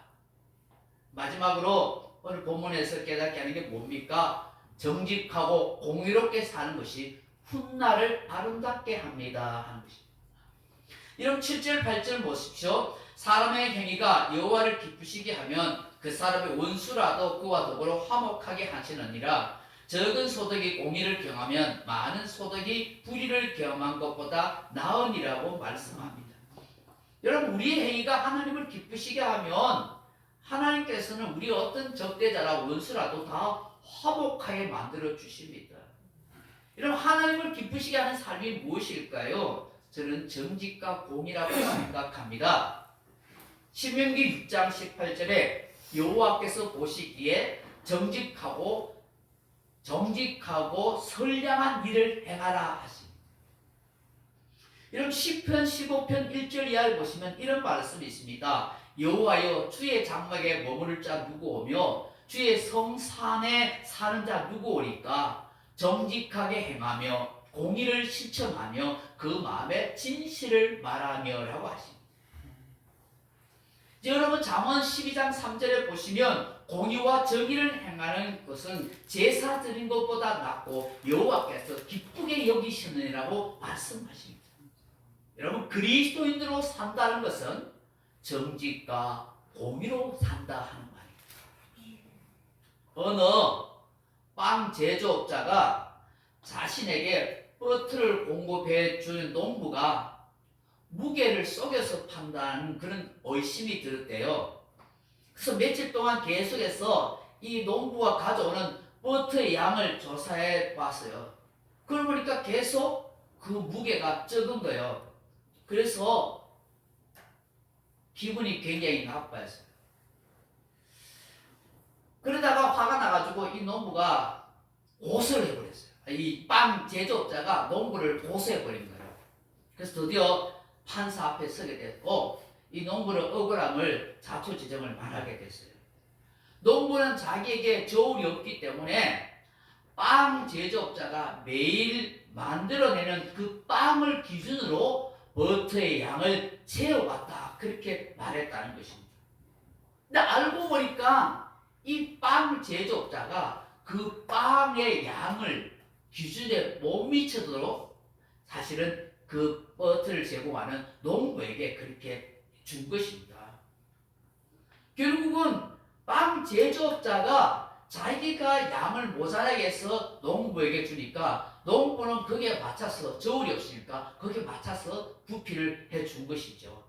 마지막으로 오늘 본문에서 깨닫게 하는 게 뭡니까? 정직하고 공의롭게 사는 것이 훗날을 아름답게 합니다 하는 것입니다. 이런 7절 8절 보십시오. 사람의 행위가 여호와를 기쁘시게 하면 그 사람의 원수라도 그와 더불어 화목하게 하시느니라. 적은 소득이 공의를 경하면 많은 소득이 불의를 경험한 것보다 나으니라고 말씀합니다. 여러분 우리의 행위가 하나님을 기쁘시게 하면 하나님께서는 우리 어떤 적대자라 원수라도 다 화목하게 만들어 주십니다. 여러분 하나님을 기쁘시게 하는 삶이 무엇일까요? 저는 정직과 공의라고 생각합니다. 신명기 6장 18절에 여호와께서 보시기에 정직하고 선량한 일을 행하라 하십니다. 여러분 시편 15편 1절 이하를 보시면 이런 말씀이 있습니다. 여호와여 주의 장막에 머무를 자 누구 오며 주의 성산에 사는 자 누구 오리까? 정직하게 행하며 공의를 실천하며 그 마음에 진실을 말하며라고 하십니다. 여러분 잠언 12장 3절에 보시면 공의와 정의를 행하는 것은 제사 드린 것보다 낫고 여호와께서 기쁘게 여기시느니라고 말씀하십니다. 여러분 그리스도인으로 산다는 것은 정직과 공의로 산다 하는 말입니다. 어느 빵 제조업자가 자신에게 버터를 공급해 주는 농부가 무게를 속여서 판다는 그런 의심이 들었대요. 그래서 며칠 동안 계속해서 이 농부가 가져오는 버터의 양을 조사해 봤어요. 그러고 보니까 계속 그 무게가 적은 거예요. 그래서 기분이 굉장히 나빠졌어요. 그러다가 화가 나가지고 이 농부가 고소를 해버렸어요. 이 빵 제조업자가 농부를 고소해버린 거예요. 그래서 드디어 판사 앞에 서게 됐고 이 농부는 억울함을 자초지정을 말하게 됐어요. 농부는 자기에게 저울이 없기 때문에 빵 제조업자가 매일 만들어내는 그 빵을 기준으로 버터의 양을 재어왔다, 그렇게 말했다는 것입니다. 근데 알고 보니까 이 빵 제조업자가 그 빵의 양을 기준에 못 미치도록 사실은 그 버터를 제공하는 농부에게 그렇게 준 것입니다. 결국은 빵 제조업자가 자기가 양을 모자라게 해서 농부에게 주니까 농부는 거기에 맞춰서, 저울이 없으니까 거기에 맞춰서 부피를 해준 것이죠.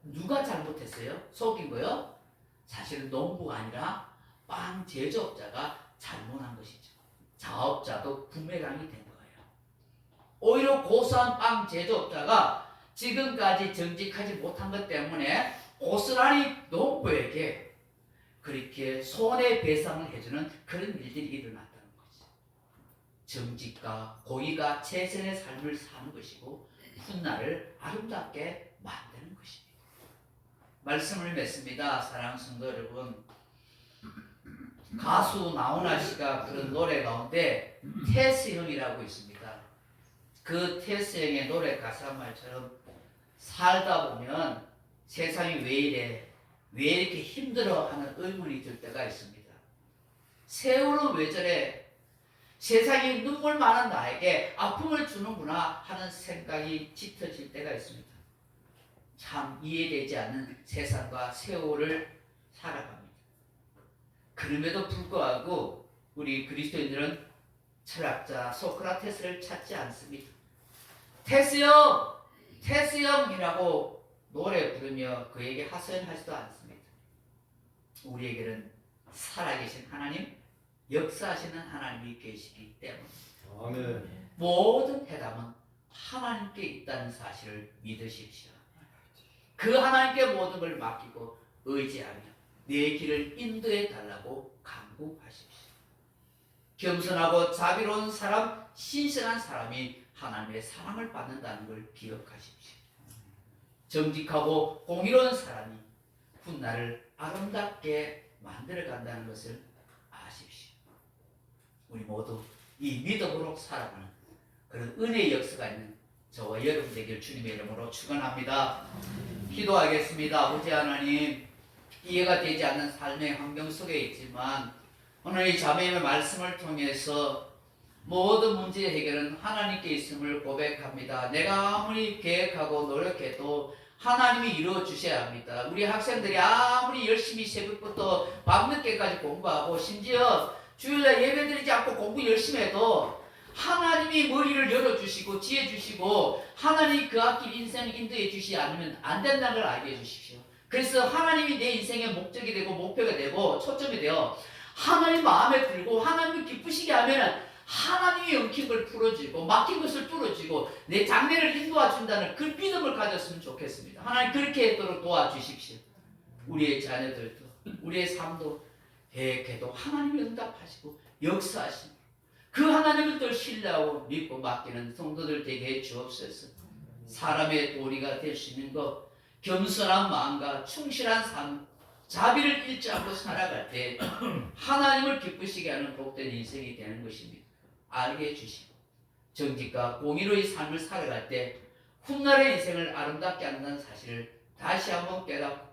누가 잘못했어요? 속인 거요? 사실은 농부가 아니라 빵 제조업자가 잘못한 것이죠. 자업자도 부메랑이 된 거예요. 오히려 고소한 빵 제조업자가 지금까지 정직하지 못한 것 때문에 고스란히 농부에게 그렇게 손해배상을 해주는 그런 일들이 일어났다는 거죠. 정직과 고의가 최선의 삶을 사는 것이고 훗날을 아름답게 만드는 것입니다. 말씀을 맺습니다. 사랑하는 성도 여러분, 가수 나훈아 씨가 그런 노래 가운데 테스 형이라고 있습니다. 그 테스 형의 노래 가사 말처럼 살다 보면 세상이 왜 이래, 왜 이렇게 힘들어하는 의문이 들 때가 있습니다. 세월은 왜 저래, 세상이 눈물 많은 나에게 아픔을 주는구나 하는 생각이 짙어질 때가 있습니다. 참 이해되지 않는 세상과 세월을 살아갑니다. 그럼에도 불구하고 우리 그리스도인들은 철학자 소크라테스를 찾지 않습니다. 테스형, 테스형이라고 노래 부르며 그에게 하소연하지도 않습니다. 우리에게는 살아계신 하나님, 역사하시는 하나님이 계시기 때문에 아멘. 모든 해답은 하나님께 있다는 사실을 믿으십시오. 그 하나님께 모든 걸 맡기고 의지하며 내 길을 인도해 달라고 간구하십시오. 겸손하고 자비로운 사람, 신실한 사람이 하나님의 사랑을 받는다는 걸 기억하십시오. 정직하고 공의로운 사람이 훗날을 아름답게 만들어 간다는 것을 아십시오. 우리 모두 이 믿음으로 살아가는 그런 은혜의 역사가 있는 저와 여러분 되길 주님의 이름으로 축원합니다. 기도하겠습니다. 아버지 하나님, 이해가 되지 않는 삶의 환경 속에 있지만 오늘 이 자매님의 말씀을 통해서 모든 문제의 해결은 하나님께 있음을 고백합니다. 내가 아무리 계획하고 노력해도 하나님이 이루어 주셔야 합니다. 우리 학생들이 아무리 열심히 새벽부터 밤늦게까지 공부하고 심지어 주일날 예배드리지 않고 공부 열심히 해도 하나님이 머리를 열어주시고 지혜 주시고 하나님이 그 앞길 인생을 인도해 주시지 않으면 안 된다는 걸 알게 해주십시오. 그래서 하나님이 내 인생의 목적이 되고 목표가 되고 초점이 되어 하나님 마음에 들고 하나님을 기쁘시게 하면 하나님이 엉킨 걸 풀어주고 막힌 것을 뚫어주고 내 장래를 인도해 준다는 그 믿음을 가졌으면 좋겠습니다. 하나님 그렇게 하도록 도와주십시오. 우리의 자녀들도 우리의 삶도 계획해도 하나님이 응답하시고 역사하시고 그 하나님을 더 신뢰하고 믿고 맡기는 성도들 되게 해 주옵소서. 사람의 도리가 될 수 있는 것, 겸손한 마음과 충실한 삶, 자비를 잃지 않고 살아갈 때 하나님을 기쁘시게 하는 복된 인생이 되는 것입니다. 알게 해주시고 정직과 공의로의 삶을 살아갈 때 훗날의 인생을 아름답게 한다는 사실을 다시 한번 깨닫고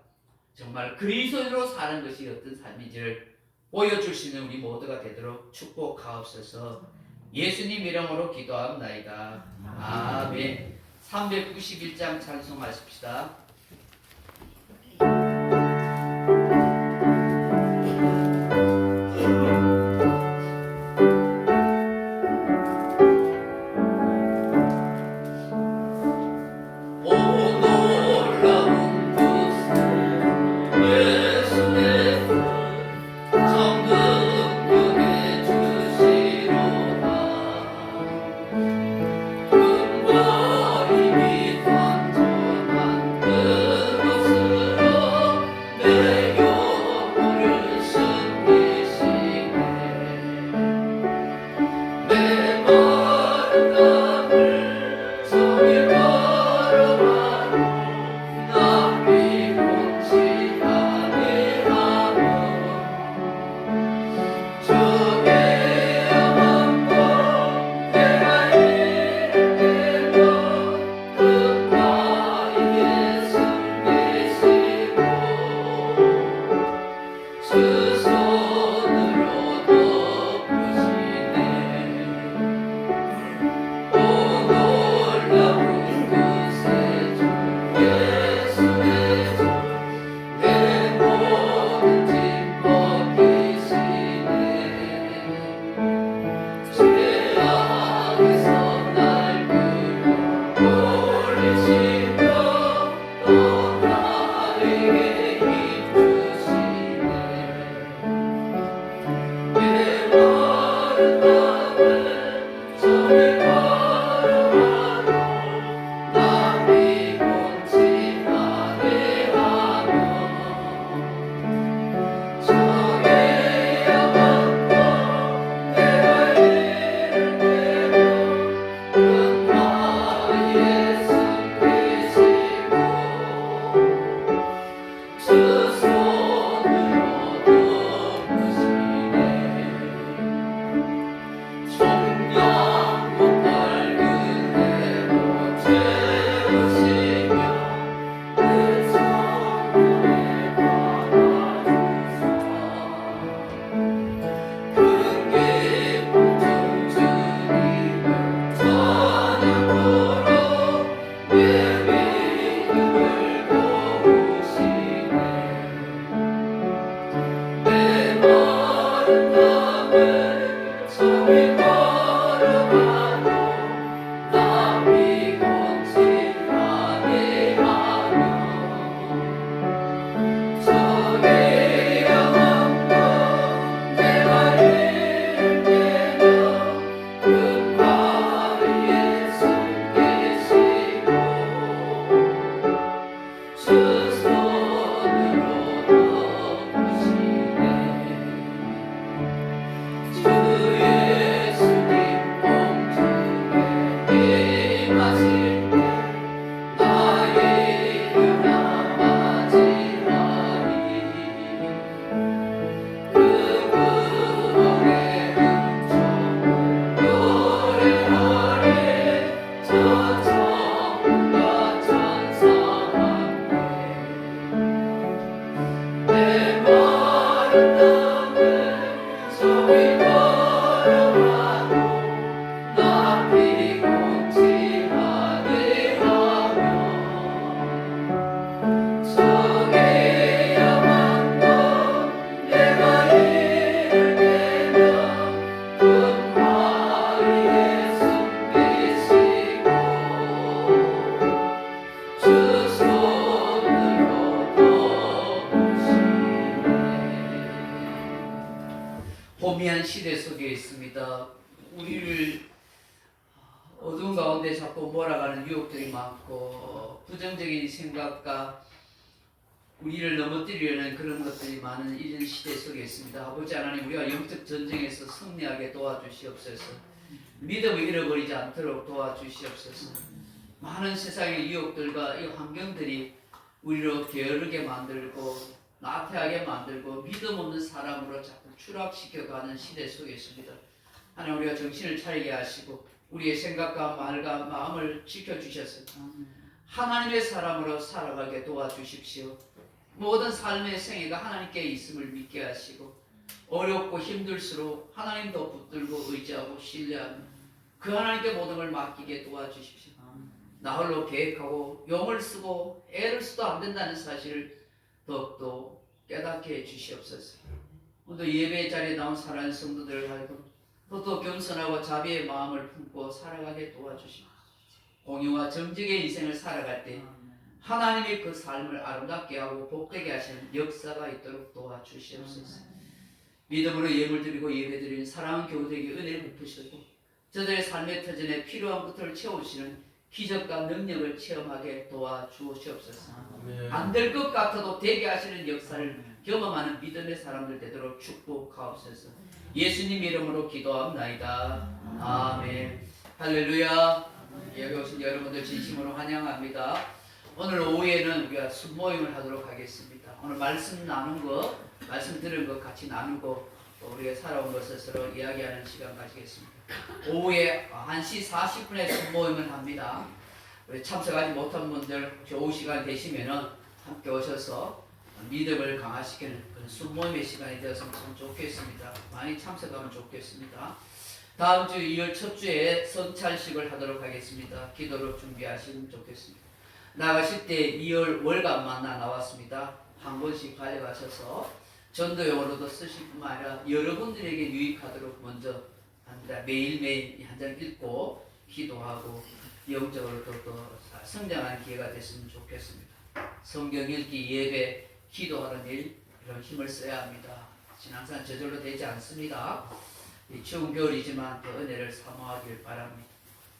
정말 그리스도인으로 사는 것이 어떤 삶인지를 보여줄 수 있는 우리 모두가 되도록 축복하옵소서. 예수님 이름으로 기도합나이다. 아멘. 391장 찬송하십시다. 근거 힘이 단전한 혼미한 시대 속에 있습니다. 우리를 어두운 가운데 자꾸 몰아가는 유혹들이 많고 부정적인 생각과 우리를 넘어뜨리려는 그런 것들이 많은 이런 시대 속에 있습니다. 아버지 하나님, 우리가 영적 전쟁에서 승리하게 도와주시옵소서. 믿음을 잃어버리지 않도록 도와주시옵소서. 많은 세상의 유혹들과 이 환경들이 우리를 게으르게 만들고 나태하게 만들고 믿음 없는 사람으로 자꾸 추락시켜가는 시대 속에 있습니다. 하나님, 우리가 정신을 차리게 하시고 우리의 생각과 말과 마음을 지켜주셔서 하나님의 사람으로 살아가게 도와주십시오. 모든 삶의 생애가 하나님께 있음을 믿게 하시고 어렵고 힘들수록 하나님 더 붙들고 의지하고 신뢰하며 그 하나님께 모든 걸 맡기게 도와주십시오. 나 홀로 계획하고 용을 쓰고 애를 써도 안 된다는 사실을 더욱더 깨닫게 해주시옵소서. 오늘 예배 자리에 나온 사랑하는 성도들을 하여금 또 겸손하고 자비의 마음을 품고 살아가게 도와주시옵소서. 공의와 정직의 인생을 살아갈 때 하나님이 그 삶을 아름답게 하고 복되게 하시는 역사가 있도록 도와주시옵소서. 믿음으로 예물 드리고 예배 드리는 사랑하는 교우들에게 은혜를 베푸시고 저들의 삶의 터전에 필요한 것들을 채우시는 기적과 능력을 체험하게 도와주시옵소서. 안 될 것 같아도 되게 하시는 역사를 경험하는 믿음의 사람들 되도록 축복하옵소서. 예수님 이름으로 기도합나이다. 아멘. 할렐루야. 여기 오신 여러분들 진심으로 환영합니다. 오늘 오후에는 우리가 순모임을 하도록 하겠습니다. 오늘 말씀 나눈 거, 말씀 들은 것 같이 나누고 또 우리가 살아온 것을 서로 이야기하는 시간 가지겠습니다. 오후에 1시 40분에 순모임을 합니다. 우리 참석하지 못한 분들 혹시 오후 시간 되시면은 함께 오셔서 믿음을 강화시키는 그런 순모임의 시간이 되었으면 참 좋겠습니다. 많이 참석하면 좋겠습니다. 다음 주 2월 첫 주에 성찬식을 하도록 하겠습니다. 기도로 준비하시면 좋겠습니다. 나가실 때 2월 월간 만나 나왔습니다. 한 번씩 가져가셔서 전도용으로도 쓰실 뿐만 아니라 여러분들에게 유익하도록 먼저 합니다. 매일매일 한 장 읽고 기도하고 영적으로 또 성장하는 기회가 됐으면 좋겠습니다. 성경 읽기, 예배, 기도하는 일, 이런 힘을 써야 합니다. 항상 저절로 되지 않습니다. 이 추운 겨울이지만 그 은혜를 사모하길 바랍니다.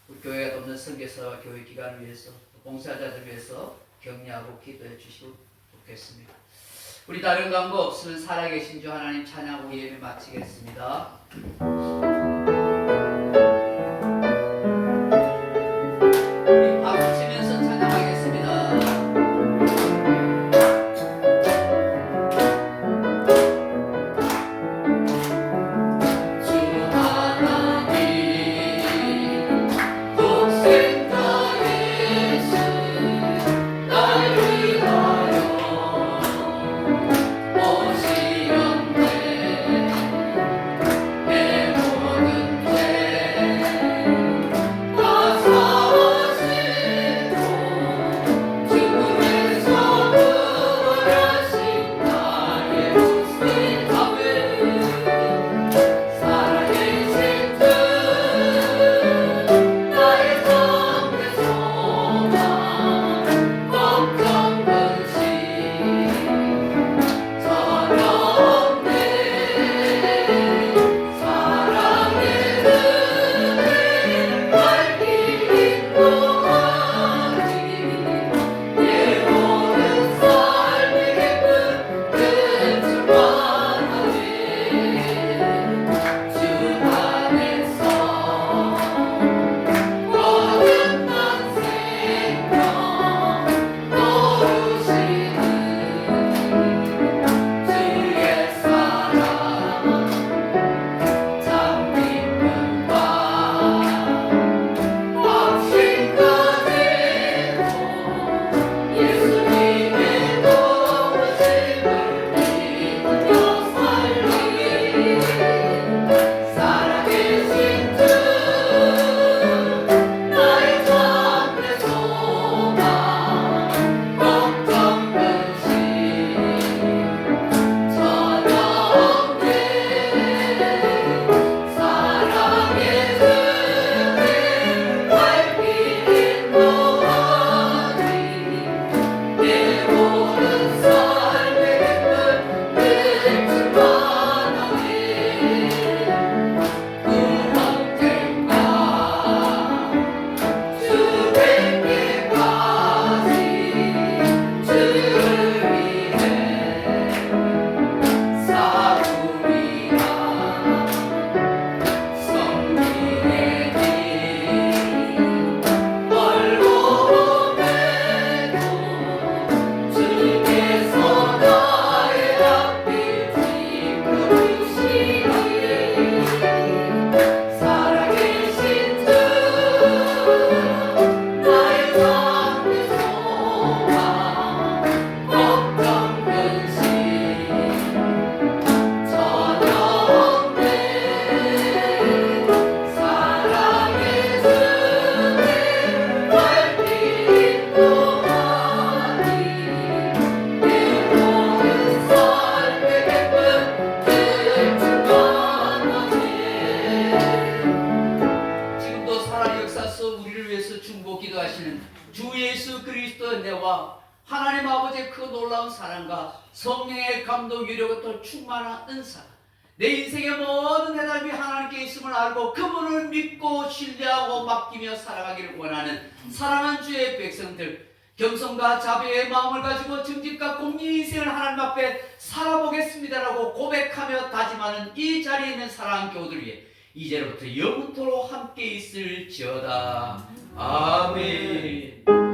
우리 교회가 돕는 선교사와 교회 기관을 위해서 봉사자들 위해서 격려하고 기도해 주시고 좋겠습니다. 우리 다른 광고 없으면 살아계신 주 하나님 찬양하고 예배 마치겠습니다. 우리 박수 치면서 찬양하겠습니다. 주 하나님 독생자 예수 날 위하여 오시었네. 내 모든 성령의 감동 유력으로 충만한 은사, 내 인생의 모든 해답이 하나님께 있음을 알고 그분을 믿고 신뢰하고 맡기며 살아가기를 원하는 사랑하는 주의 백성들, 겸손과 자비의 마음을 가지고 정직과 공의 인생을 하나님 앞에 살아보겠습니다라고 고백하며 다짐하는 이 자리에 있는 사랑하는 교우들 위해 이제로부터 영원토록 함께 있을지어다. 아멘.